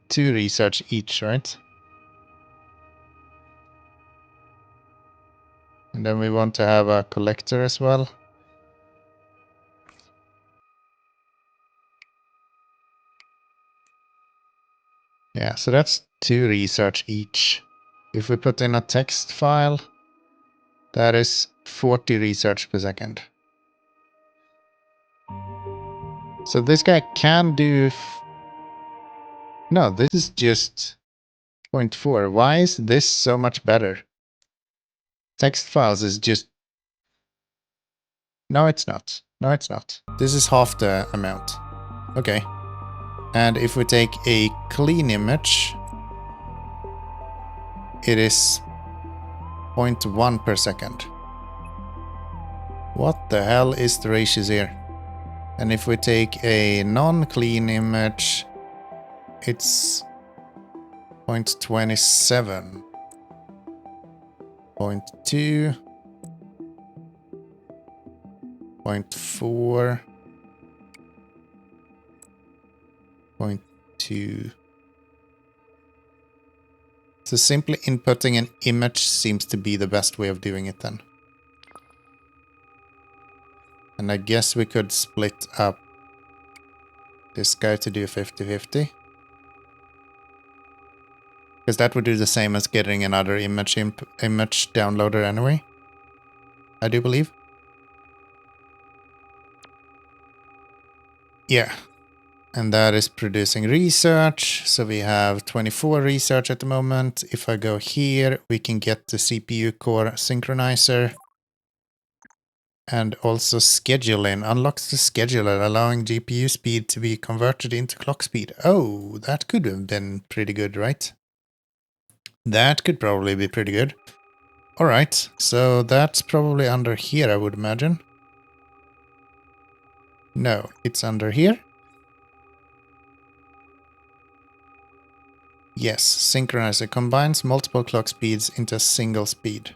2 research each, right? And then we want to have a collector as well. Yeah, so that's 2 research each. If we put in a text file, that is 40 research per second. So this guy can do... No, this is just 0.4. Why is this so much better? Text files is just... No, it's not. No, it's not. This is half the amount. Okay. And if we take a clean image, it is 0.1 per second. What the hell is the ratios here? And if we take a non-clean image, it's 0.27. 0.2. 0.4. 0.2. So simply inputting an image seems to be the best way of doing it then. And I guess we could split up this guy to do 50-50. Because that would do the same as getting another image downloader anyway. I do believe. Yeah. And that is producing research. So we have 24 research at the moment. If I go here, we can get the CPU core synchronizer. And also scheduling. Unlocks the scheduler, allowing GPU speed to be converted into clock speed. Oh, that could have been pretty good, right? That could probably be pretty good. Alright, so that's probably under here, I would imagine. No, it's under here. Yes, synchronizer combines multiple clock speeds into a single speed.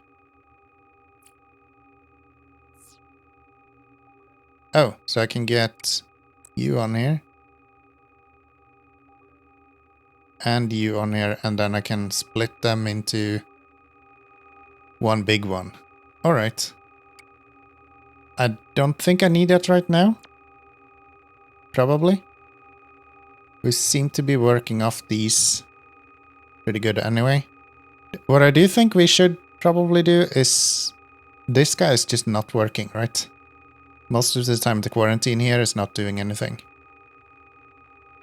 Oh, so I can get you on here. And you on here, and then I can split them into one big one. Alright. I don't think I need that right now. Probably. We seem to be working off these pretty good anyway. What I do think we should probably do is... This guy is just not working, right? Most of the time the quarantine here is not doing anything.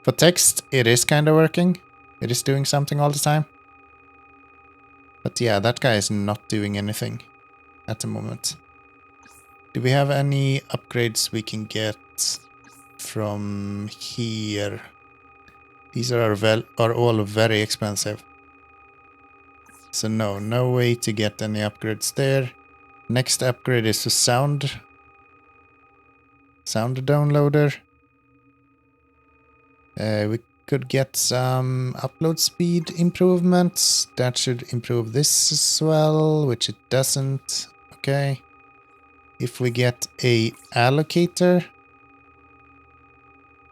For text, it is kind of working. It is doing something all the time. But yeah, that guy is not doing anything at the moment. Do we have any upgrades we can get from here? These are all very expensive. So no way to get any upgrades there. Next upgrade is a sound downloader. We could get some upload speed improvements. That should improve this as well, which it doesn't. Okay. If we get a allocator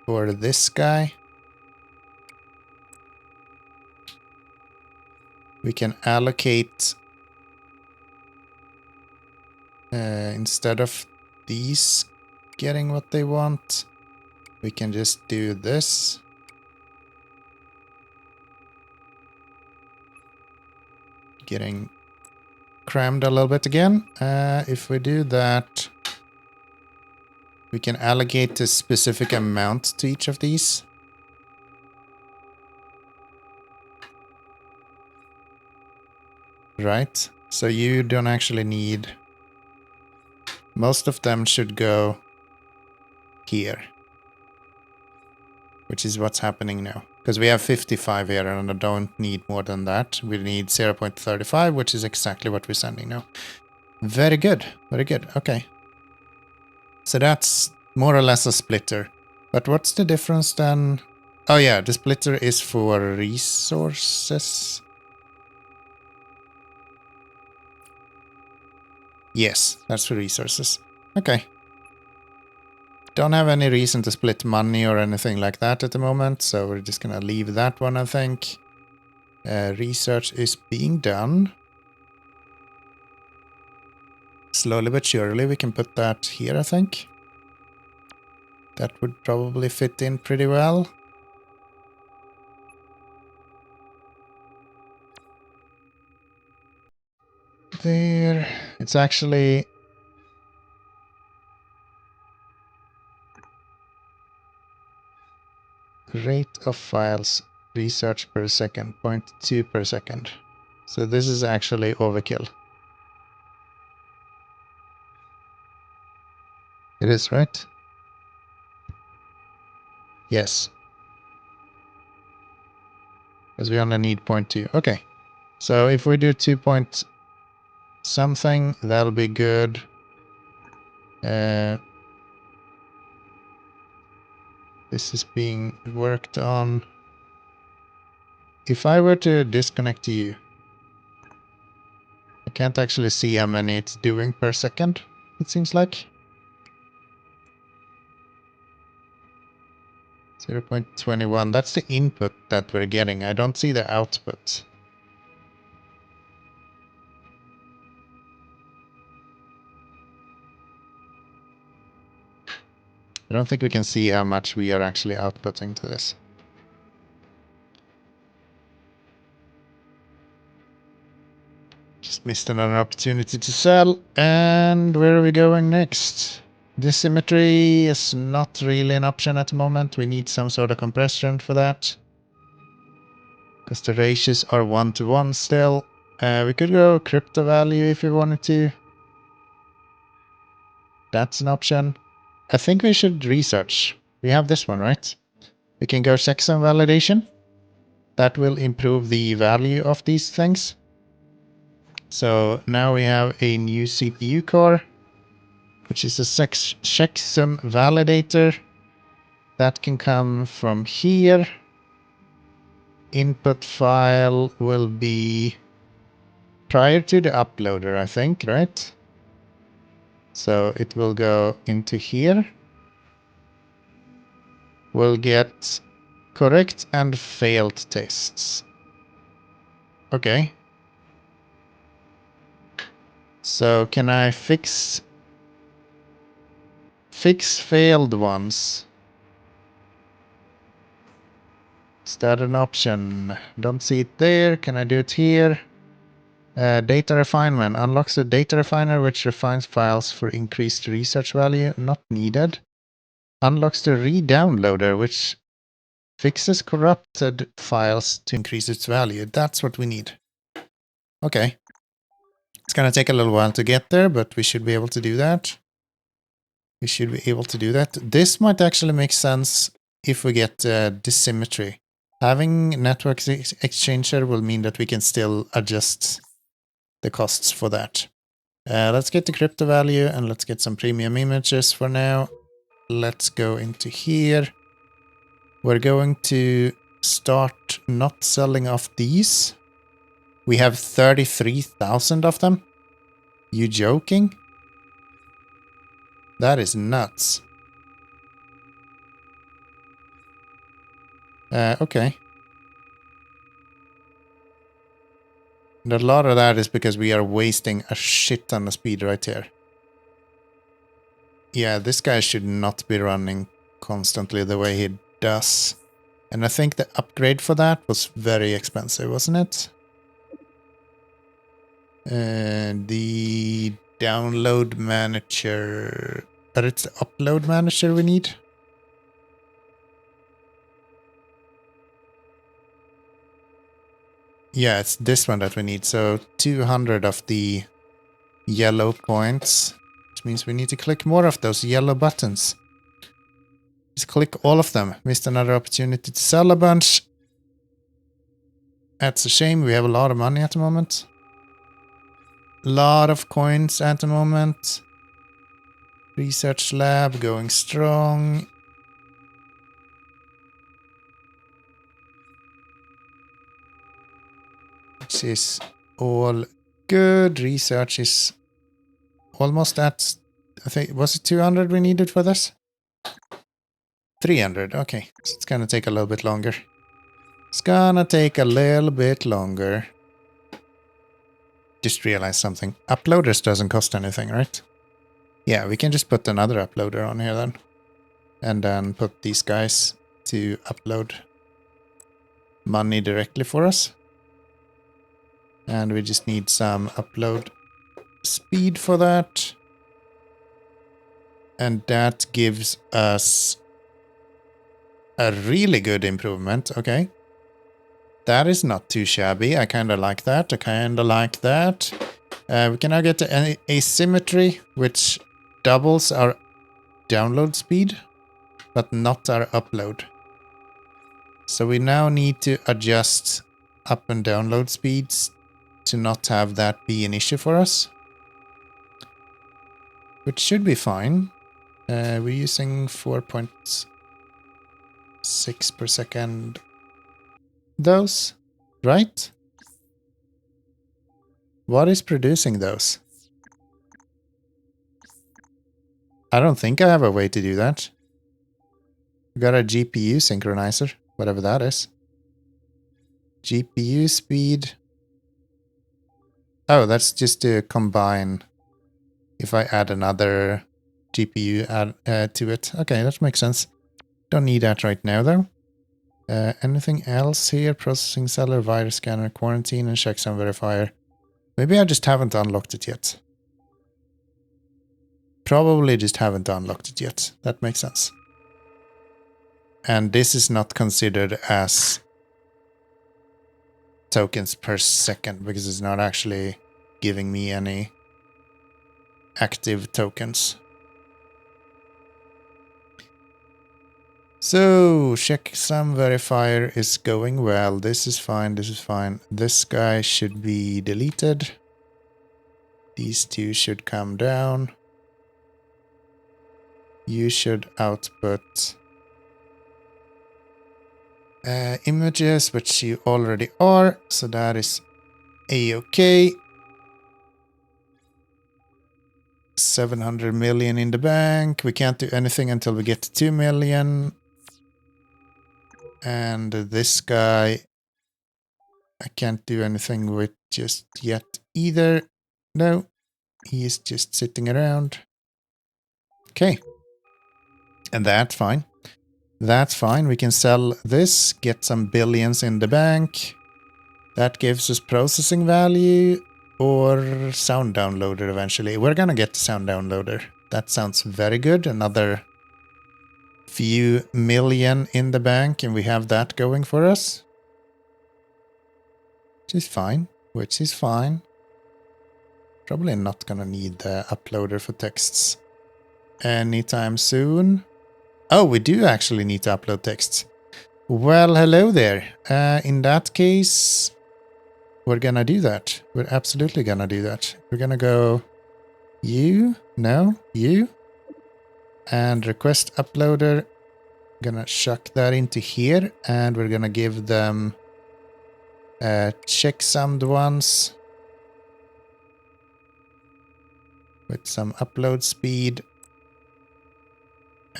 for this guy, we can allocate instead of these getting what they want, we can just do this. Getting crammed a little bit again. If we do that, we can allocate a specific amount to each of these. Right, so you don't actually need... Most of them should go here. Which is what's happening now. Because we have 55 here and I don't need more than that. We need 0.35, which is exactly what we're sending now. Very good, very good, okay. So that's more or less a splitter. But what's the difference then? Oh yeah, the splitter is for resources. Yes, that's for resources. Okay. Don't have any reason to split money or anything like that at the moment, so we're just gonna leave that one, I think. Research is being done. Slowly but surely we can put that here, I think. That would probably fit in pretty well. there. It's actually rate of files research per second, 0.2 per second. So this is actually overkill. It is, right? Yes. Because we only need 0.2. Okay. So if we do 2 point something, that'll be good. This is being worked on. If I were to disconnect you, I can't actually see how many it's doing per second, it seems like. 0.21, that's the input that we're getting. I don't see the output. I don't think we can see how much we are actually outputting to this. Just missed another opportunity to sell. And where are we going next? Dissymmetry is not really an option at the moment. We need some sort of compression for that. Because the ratios are 1-to-1 still. We could go crypto value if we wanted to. That's an option. I think we should research. We have this one, right? We can go checksum validation. That will improve the value of these things. So now we have a new CPU core, which is a checksum validator. That can come from here. Input file will be prior to the uploader, I think, right? So it will go into here. We'll get correct and failed tests. Okay. So can I fix failed ones? Is that an option? Don't see it there. Can I do it here? Data refinement unlocks the data refiner, which refines files for increased research value. Not needed. Unlocks the redownloader, which fixes corrupted files to increase its value. That's what we need. Okay. It's gonna take a little while to get there, but we should be able to do that. This might actually make sense if we get dissymmetry. Having network exchanger will mean that we can still adjust the costs for that. Let's get the crypto value and let's get some premium images for now. Let's go into here. We're going to start not selling off these. We have 33,000 of them. You joking? That is nuts. Okay. And a lot of that is because we are wasting a shit ton of speed right here. Yeah, this guy should not be running constantly the way he does. And I think the upgrade for that was very expensive, wasn't it? The download manager... But it's the upload manager we need. Yeah, it's this one that we need. So 200 of the yellow points. Which means we need to click more of those yellow buttons. Just click all of them. Missed another opportunity to sell a bunch. That's a shame. We have a lot of money at the moment. Lot of coins at the moment. Research lab going strong. Which is all good. Research is almost at, I think, was it 200 we needed for this? 300, okay. So it's gonna take a little bit longer. It's gonna take a little bit longer. Just realized something. Uploaders doesn't cost anything, right? Yeah, we can just put another uploader on here then. And then put these guys to upload money directly for us. And we just need some upload speed for that. And that gives us a really good improvement. Okay. That is not too shabby. I kind of like that. I kind of like that. We can now get to asymmetry, which doubles our download speed, but not our upload. So we now need to adjust up and download speeds to not have that be an issue for us. Which should be fine. We're using 4.6 per second. Those, right? What is producing those? I don't think I have a way to do that. We got a GPU synchronizer, whatever that is. GPU speed. Oh, that's just to combine if I add another GPU to it. Okay, that makes sense. Don't need that right now, though. Anything else here? Processing seller, virus scanner, quarantine, and checksum verifier. Maybe I just haven't unlocked it yet. Probably just haven't unlocked it yet. That makes sense. And this is not considered as tokens per second because it's not actually giving me any active tokens. So, checksum verifier is going well. This is fine. This is fine. This guy should be deleted. These two should come down. You should output images, which you already are. So that is a-okay. 700 million in the bank. We can't do anything until we get to 2 million. And this guy, I can't do anything with just yet either. No, he is just sitting around. Okay. And that's fine. That's fine. We can sell this, get some billions in the bank. That gives us processing value or sound downloader eventually. We're gonna get the sound downloader. That sounds very good. Another few million in the bank and we have that going for us. Which is fine. Which is fine. Probably not gonna need the uploader for texts anytime soon. Oh, we do actually need to upload texts. Well, hello there. In that case, we're gonna do that. We're absolutely gonna do that. We're gonna go you, no, you, and request uploader. Gonna chuck that into here, and we're gonna give them checksummed ones with some upload speed.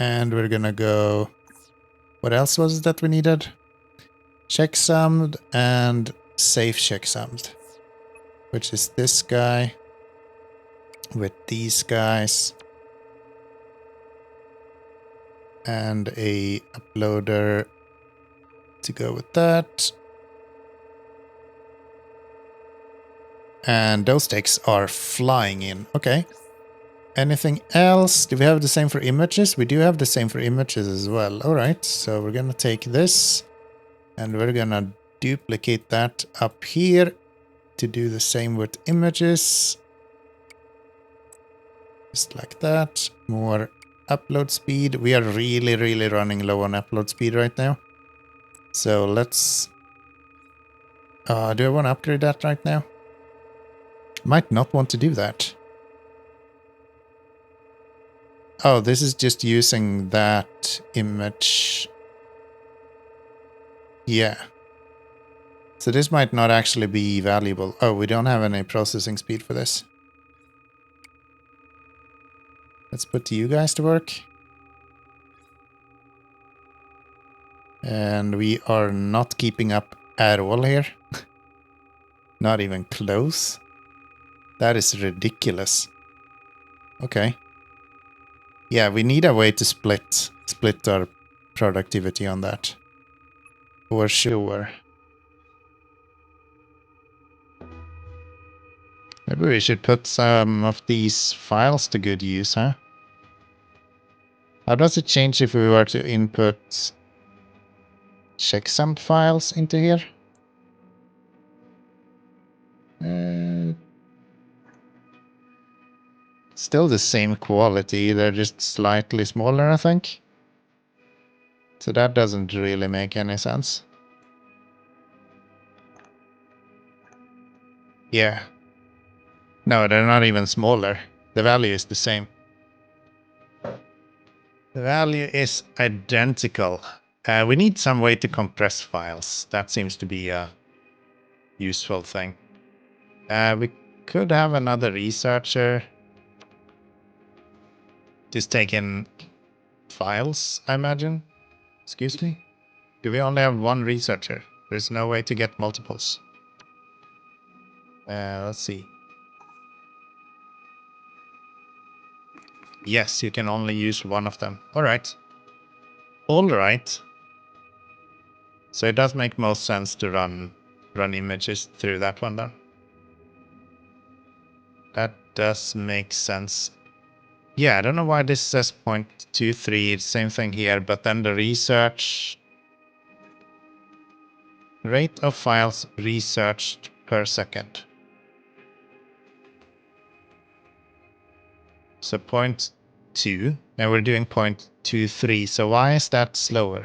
And we're gonna go... What else was it that we needed? Checksummed and safe checksummed. Which is this guy. With these guys. And a uploader to go with that. And those texts are flying in. Okay. Anything else? Do we have the same for images? We do have the same for images as well. Alright, so we're gonna take this and we're gonna duplicate that up here to do the same with images. Just like that. More upload speed. We are really, really running low on upload speed right now. So let's... do I want to upgrade that right now? Might not want to do that. Oh, this is just using that image. Yeah. So this might not actually be valuable. Oh, we don't have any processing speed for this. Let's put you guys to work. And we are not keeping up at all here. Not even close. That is ridiculous. Okay. Yeah, we need a way to split our productivity on that. For sure. Maybe we should put some of these files to good use, huh? How does it change if we were to input checksum files into here? Still the same quality, they're just slightly smaller, I think. So that doesn't really make any sense. Yeah. No, they're not even smaller. The value is the same. The value is identical. We need some way to compress files. That seems to be a useful thing. We could have another researcher just take in files, I imagine. Excuse me? Do we only have one researcher? There's no way to get multiples. Let's see. Yes, you can only use one of them. Alright. Alright. So it does make most sense to run images through that one then. That does make sense. Yeah, I don't know why this says 0.23, same thing here, but then the research rate of files researched per second. So 0.2, and we're doing 0.23, so why is that slower?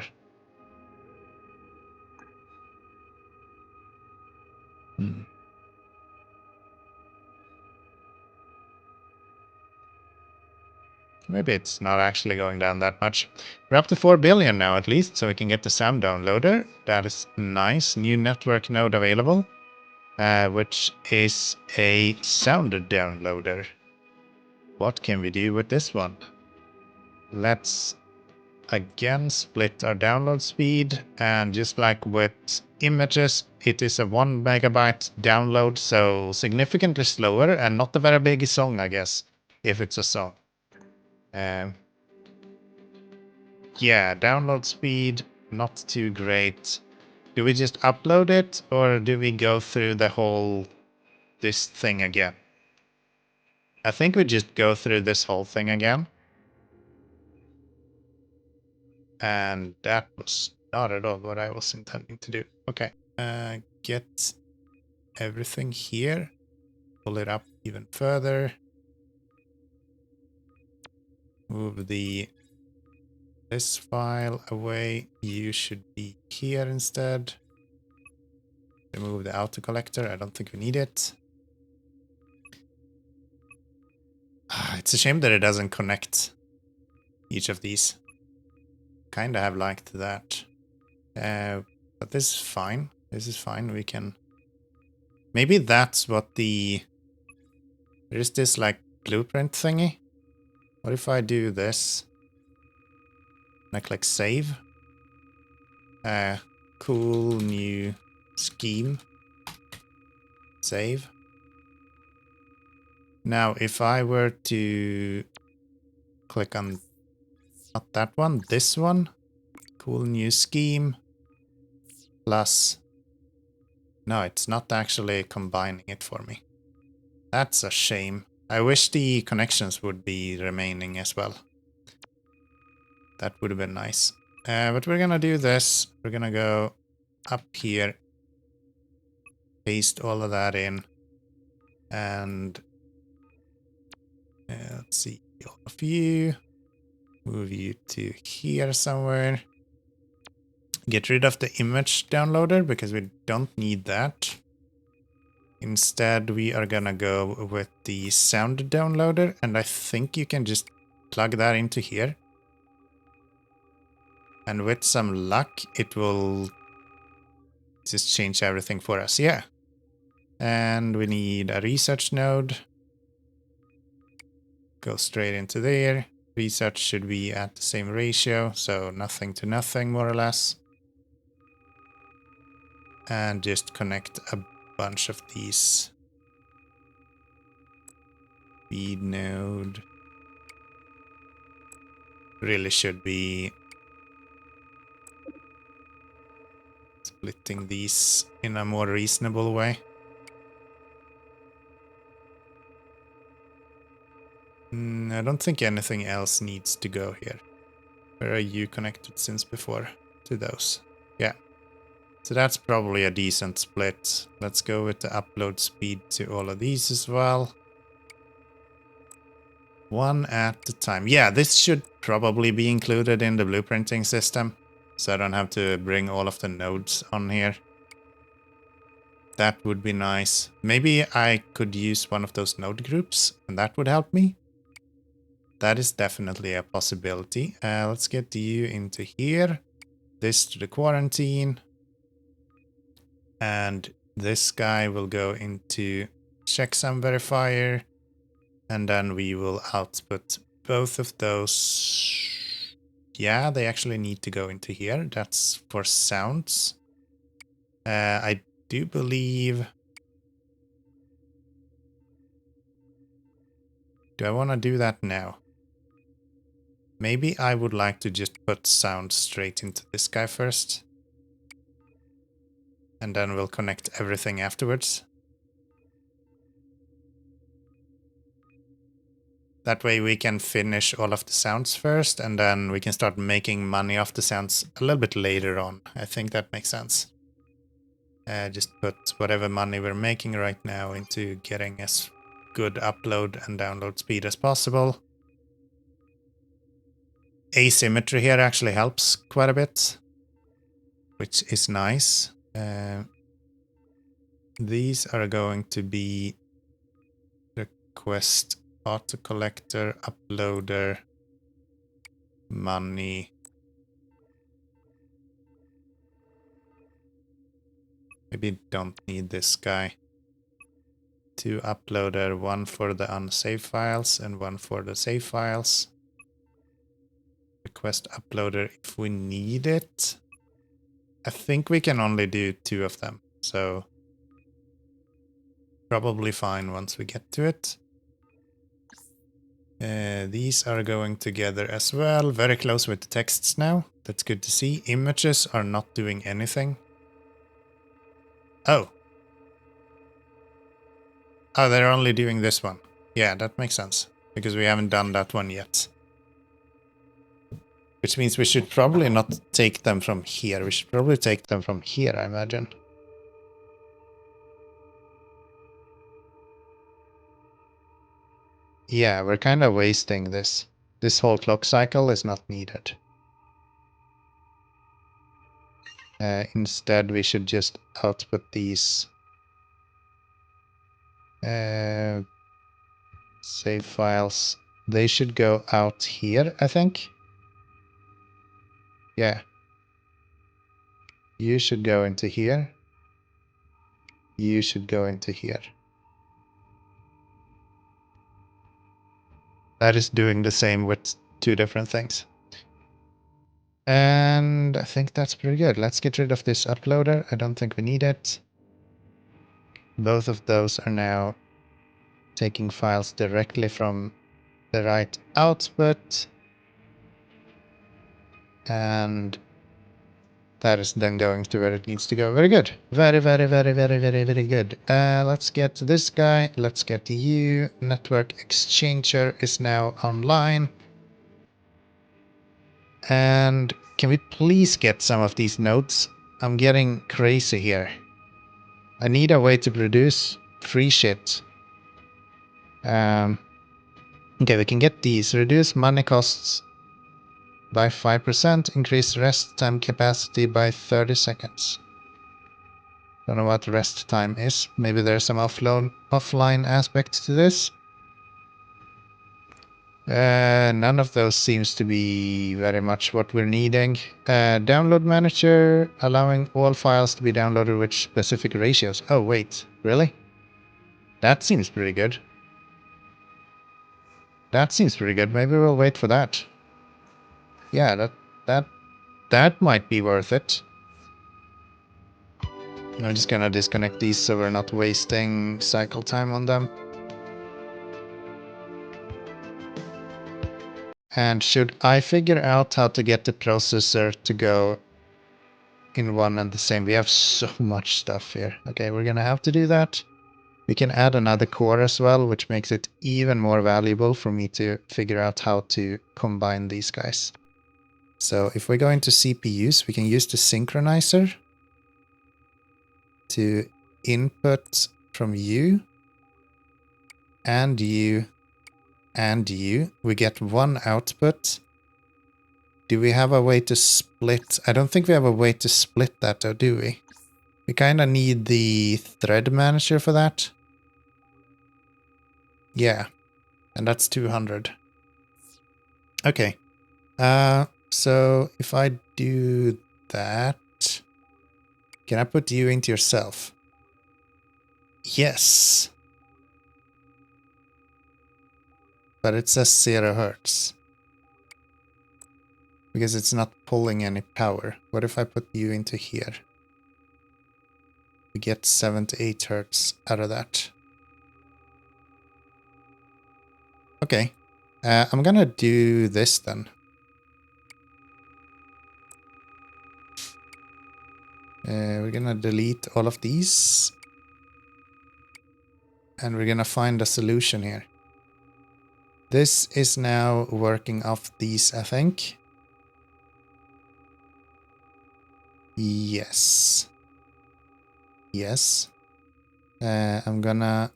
Maybe it's not actually going down that much. We're up to 4 billion now at least, so we can get the sound downloader. That is nice. New network node available, which is a sound downloader. What can we do with this one? Let's again split our download speed, and just like with images, it is a 1 megabyte download, so significantly slower and not a very big song, I guess, if it's a song. Yeah, download speed, not too great. Do we just upload it, or do we go through the whole this thing again? I think we just go through this whole thing again. And that was not at all what I was intending to do. Okay, get everything here. Pull it up even further. Move this file away. You should be here instead. Remove the auto collector. I don't think we need it. It's a shame that it doesn't connect each of these. Kinda have liked that. But this is fine. This is fine. We can... Maybe that's what the... There's this like blueprint thingy. What if I do this? And I click save. Cool new scheme. Save. Now if I were to click on not that one, this one. Cool new scheme. Plus... No, it's not actually combining it for me. That's a shame. I wish the connections would be remaining as well. That would have been nice. But we're gonna do this. We're gonna go up here. Paste all of that in. And... let's see. All of you. Move you to here somewhere. Get rid of the image downloader because we don't need that. Instead, we are gonna go with the sound downloader, and I think you can just plug that into here. And with some luck, it will just change everything for us. Yeah. And we need a research node. Go straight into there. Research should be at the same ratio, so nothing to nothing, more or less. And just connect a bunch of these. Feed node. Really should be splitting these in a more reasonable way. I don't think anything else needs to go here. Where are you connected since before to those? Yeah. So that's probably a decent split. Let's go with the upload speed to all of these as well. One at a time. Yeah, this should probably be included in the blueprinting system. So I don't have to bring all of the nodes on here. That would be nice. Maybe I could use one of those node groups and that would help me. That is definitely a possibility. Let's get you into here. This to the quarantine. And this guy will go into checksum verifier. And then we will output both of those. Yeah, they actually need to go into here. That's for sounds. I do believe... Do I want to do that now? Maybe I would like to just put sound straight into this guy first. And then we'll connect everything afterwards. That way we can finish all of the sounds first, and then we can start making money off the sounds a little bit later on. I think that makes sense. Just put whatever money we're making right now into getting as good upload and download speed as possible. Asymmetry here actually helps quite a bit, which is nice. These are going to be request auto collector, uploader, money. Maybe don't need this guy. 2 uploader, 1 for the unsaved files and 1 for the save files. Request uploader if we need it. I think we can only do 2 of them, so probably fine once we get to it. These are going together as well, very close with the texts now. That's good to see. Images are not doing anything. Oh. Oh, they're only doing this one. Yeah, that makes sense, because we haven't done that one yet. Which means we should probably not take them from here. We should probably take them from here, I imagine. Yeah, we're kind of wasting this. This whole clock cycle is not needed. Instead, we should just output these save files. They should go out here, I think. Yeah. You should go into here. You should go into here. That is doing the same with 2 different things. And I think that's pretty good. Let's get rid of this uploader. I don't think we need it. Both of those are now taking files directly from the right output. And that is then going to where it needs to go. Very good. Very, very, very, very, very, very good. Let's get this guy. Let's get you. Network Exchanger is now online. And can we please get some of these nodes? I'm getting crazy here. I need a way to produce free shit. Okay, we can get these. Reduce money costs by 5%. Increase rest time capacity by 30 seconds. Don't know what rest time is. Maybe there's some offline aspect to this. None of those seems to be very much what we're needing. Download manager, allowing all files to be downloaded with specific ratios. Oh, wait, really? That seems pretty good. That seems pretty good. Maybe we'll wait for that. Yeah, that might be worth it. I'm just gonna disconnect these so we're not wasting cycle time on them. And should I figure out how to get the processor to go in one and the same? We have so much stuff here. Okay, we're gonna have to do that. We can add another core as well, which makes it even more valuable for me to figure out how to combine these guys. So if we go into CPUs, we can use the synchronizer to input from you and you and you. We get one output. Do we have a way to split? I don't think we have a way to split that though, do we? We kind of need the thread manager for that. Yeah, and that's 200. Okay. So if I do that, can I put you into yourself? Yes. But it says 0 hertz. Because it's not pulling any power. What if I put you into here? We get 7 to 8 hertz out of that. Okay. I'm gonna do this then. We're gonna delete all of these. And we're gonna find a solution here. This is now working off these, I think. Yes. Yes. I'm gonna...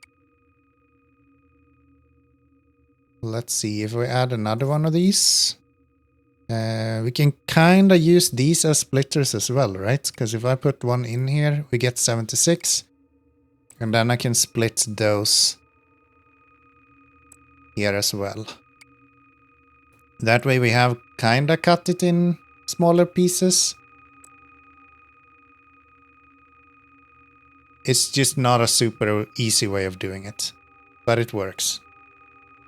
Let's see, if we add another one of these... we can kind of use these as splitters as well, right? Because if I put one in here, we get 76. And then I can split those here as well. That way we have kind of cut it in smaller pieces. It's just not a super easy way of doing it, but it works.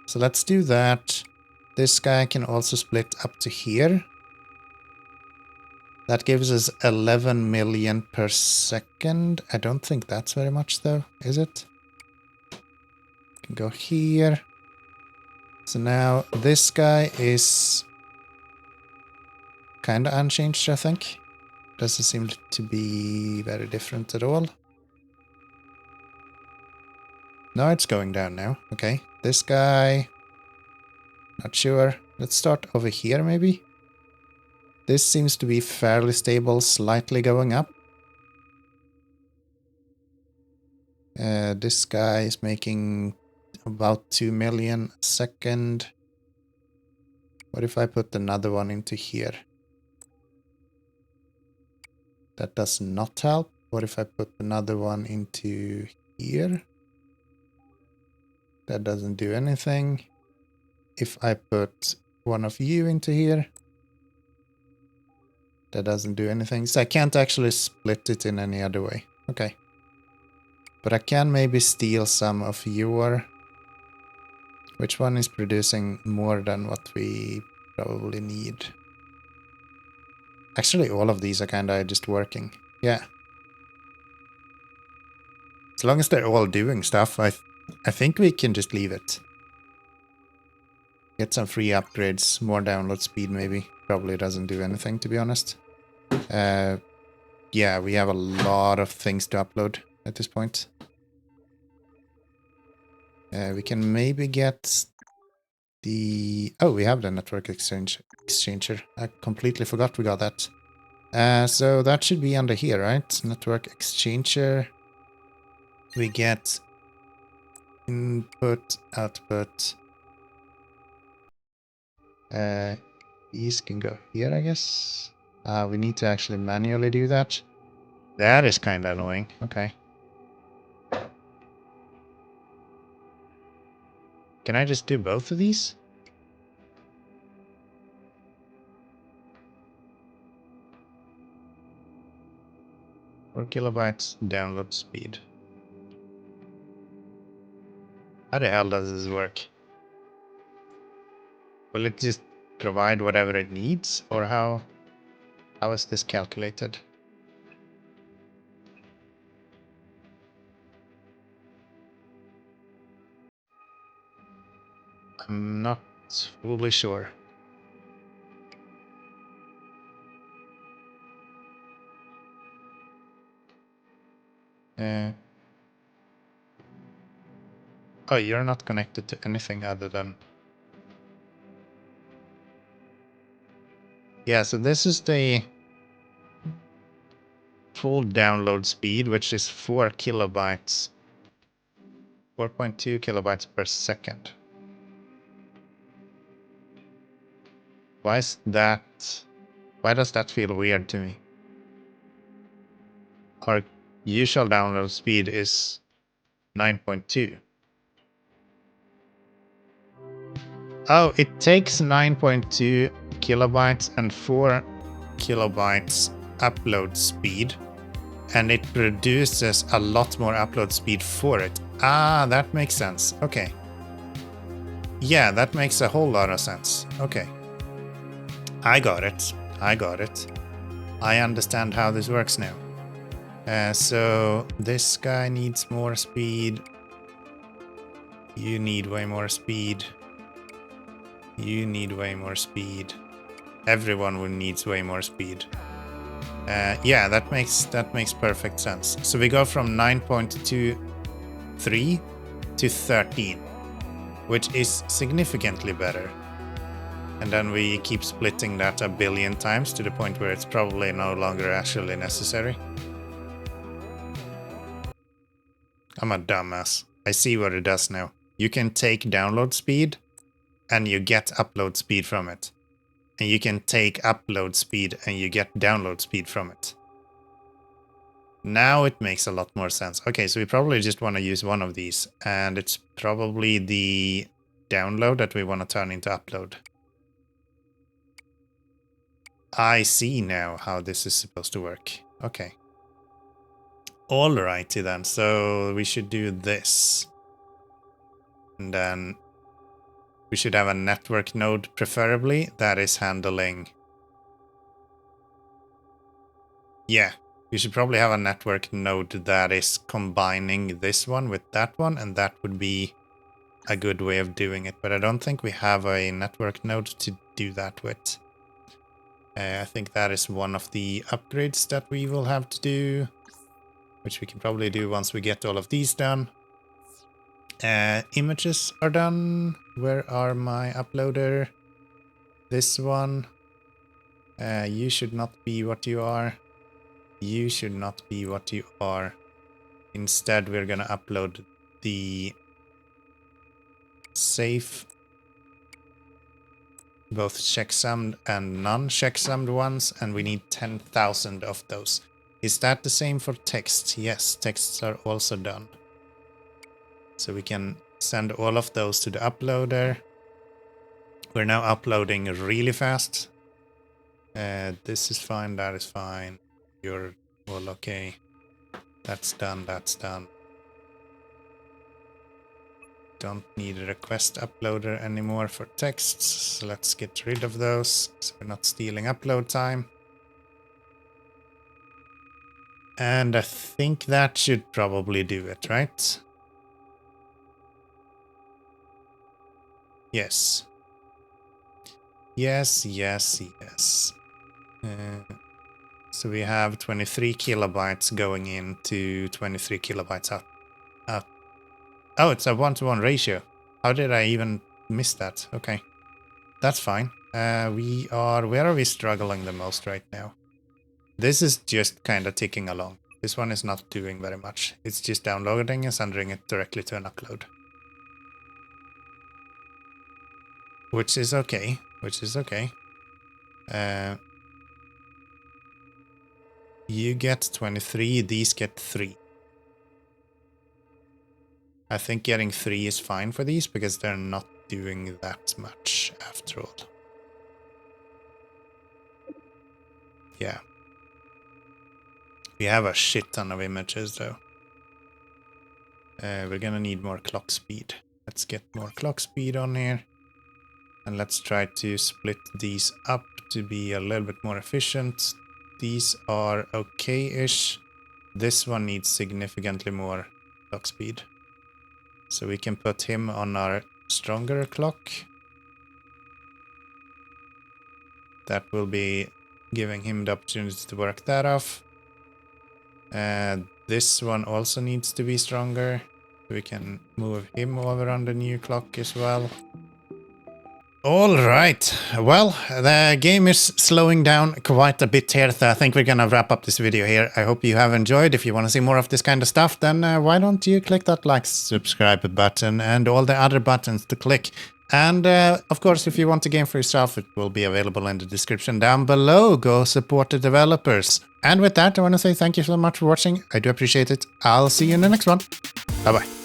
So let's do that. This guy can also split up to here. That gives us 11 million per second. I don't think that's very much though, is it? Can go here. So now this guy is kind of unchanged, I think. Doesn't seem to be very different at all. No, it's going down now. Okay, this guy, not sure. Let's start over here maybe. This seems to be fairly stable, slightly going up. This guy is making about 2 million a second. What if I put another one into here? That does not help. What if I put another one into here? That doesn't do anything. If I put one of you into here, that doesn't do anything. So I can't actually split it in any other way. Okay. But I can maybe steal some of your... Which one is producing more than what we probably need? Actually, all of these are kind of just working. Yeah. As long as they're all doing stuff, I think we can just leave it. Get some free upgrades, more download speed maybe. Probably doesn't do anything, to be honest. Yeah, we have a lot of things to upload at this point. We can maybe get the... Oh, we have the network exchanger. I completely forgot we got that. So that should be under here, right? Network exchanger. We get input, output. These can go here, I guess. We need to actually manually do that. That is kind of annoying. Okay. Can I just do both of these? 4 kilobytes download speed. How the hell does this work? Will it just provide whatever it needs? Or how is this calculated? I'm not fully sure. Oh, you're not connected to anything other than... Yeah, so this is the full download speed, which is 4 kilobytes. 4.2 kilobytes per second. Why is that? Why does that feel weird to me? Our usual download speed is 9.2. Oh, it takes 9.2 kilobytes and 4 kilobytes upload speed, and it produces a lot more upload speed for it. Ah, that makes sense. Okay. Yeah, that makes a whole lot of sense. Okay. I got it. I got it. I understand how this works now. So this guy needs more speed. You need way more speed. You need way more speed. Everyone needs way more speed. Yeah, that makes perfect sense. So we go from 9.23 to 13, which is significantly better. And then we keep splitting that a billion times to the point where it's probably no longer actually necessary. I'm a dumbass. I see what it does now. You can take download speed and you get upload speed from it. And you can take upload speed and you get download speed from it. Now it makes a lot more sense. Okay, so we probably just want to use one of these, and it's probably the download that we want to turn into upload. I see now how this is supposed to work. Okay. Alrighty then, so we should do this. And then we should have a network node, preferably, that is handling... Yeah, we should probably have a network node that is combining this one with that one, and that would be a good way of doing it. But I don't think we have a network node to do that with. I think that is one of the upgrades that we will have to do, which we can probably do once we get all of these done. Images are done. Where are my uploader? This one. You should not be what you are. You should not be what you are. Instead, we're gonna upload the safe, both checksummed and non-checksummed ones, and we need 10,000 of those. Is that the same for text? Yes, texts are also done. So we can send all of those to the uploader. We're now uploading really fast. This is fine, that is fine. You're all okay. That's done, that's done. Don't need a request uploader anymore for texts. So let's get rid of those, so we're not stealing upload time. And I think that should probably do it, right? Yes. Yes, yes, yes. So we have 23 kilobytes going into 23 kilobytes out. Oh, it's a 1-to-1 ratio. How did I even miss that? Okay. That's fine. Where are we struggling the most right now? This is just kind of ticking along. This one is not doing very much. It's just downloading and sending it directly to an upload. Which is okay. Which is okay. You get 23, these get 3. I think getting 3 is fine for these because they're not doing that much after all. Yeah. We have a shit ton of images though. We're gonna need more clock speed. Let's get more clock speed on here. And let's try to split these up to be a little bit more efficient. These are okay-ish. This one needs significantly more clock speed. So we can put him on our stronger clock. That will be giving him the opportunity to work that off. This one also needs to be stronger. We can move him over on the new clock as well. All right. Well, the game is slowing down quite a bit here, so I think we're gonna wrap up this video here. I hope you have enjoyed. If you want to see more of this kind of stuff, then why don't you click that like, subscribe button and all the other buttons to click. And of course, if you want the game for yourself, it will be available in the description down below. Go support the developers. And with that, I want to say thank you so much for watching. I do appreciate it. I'll see you in the next one. Bye-bye.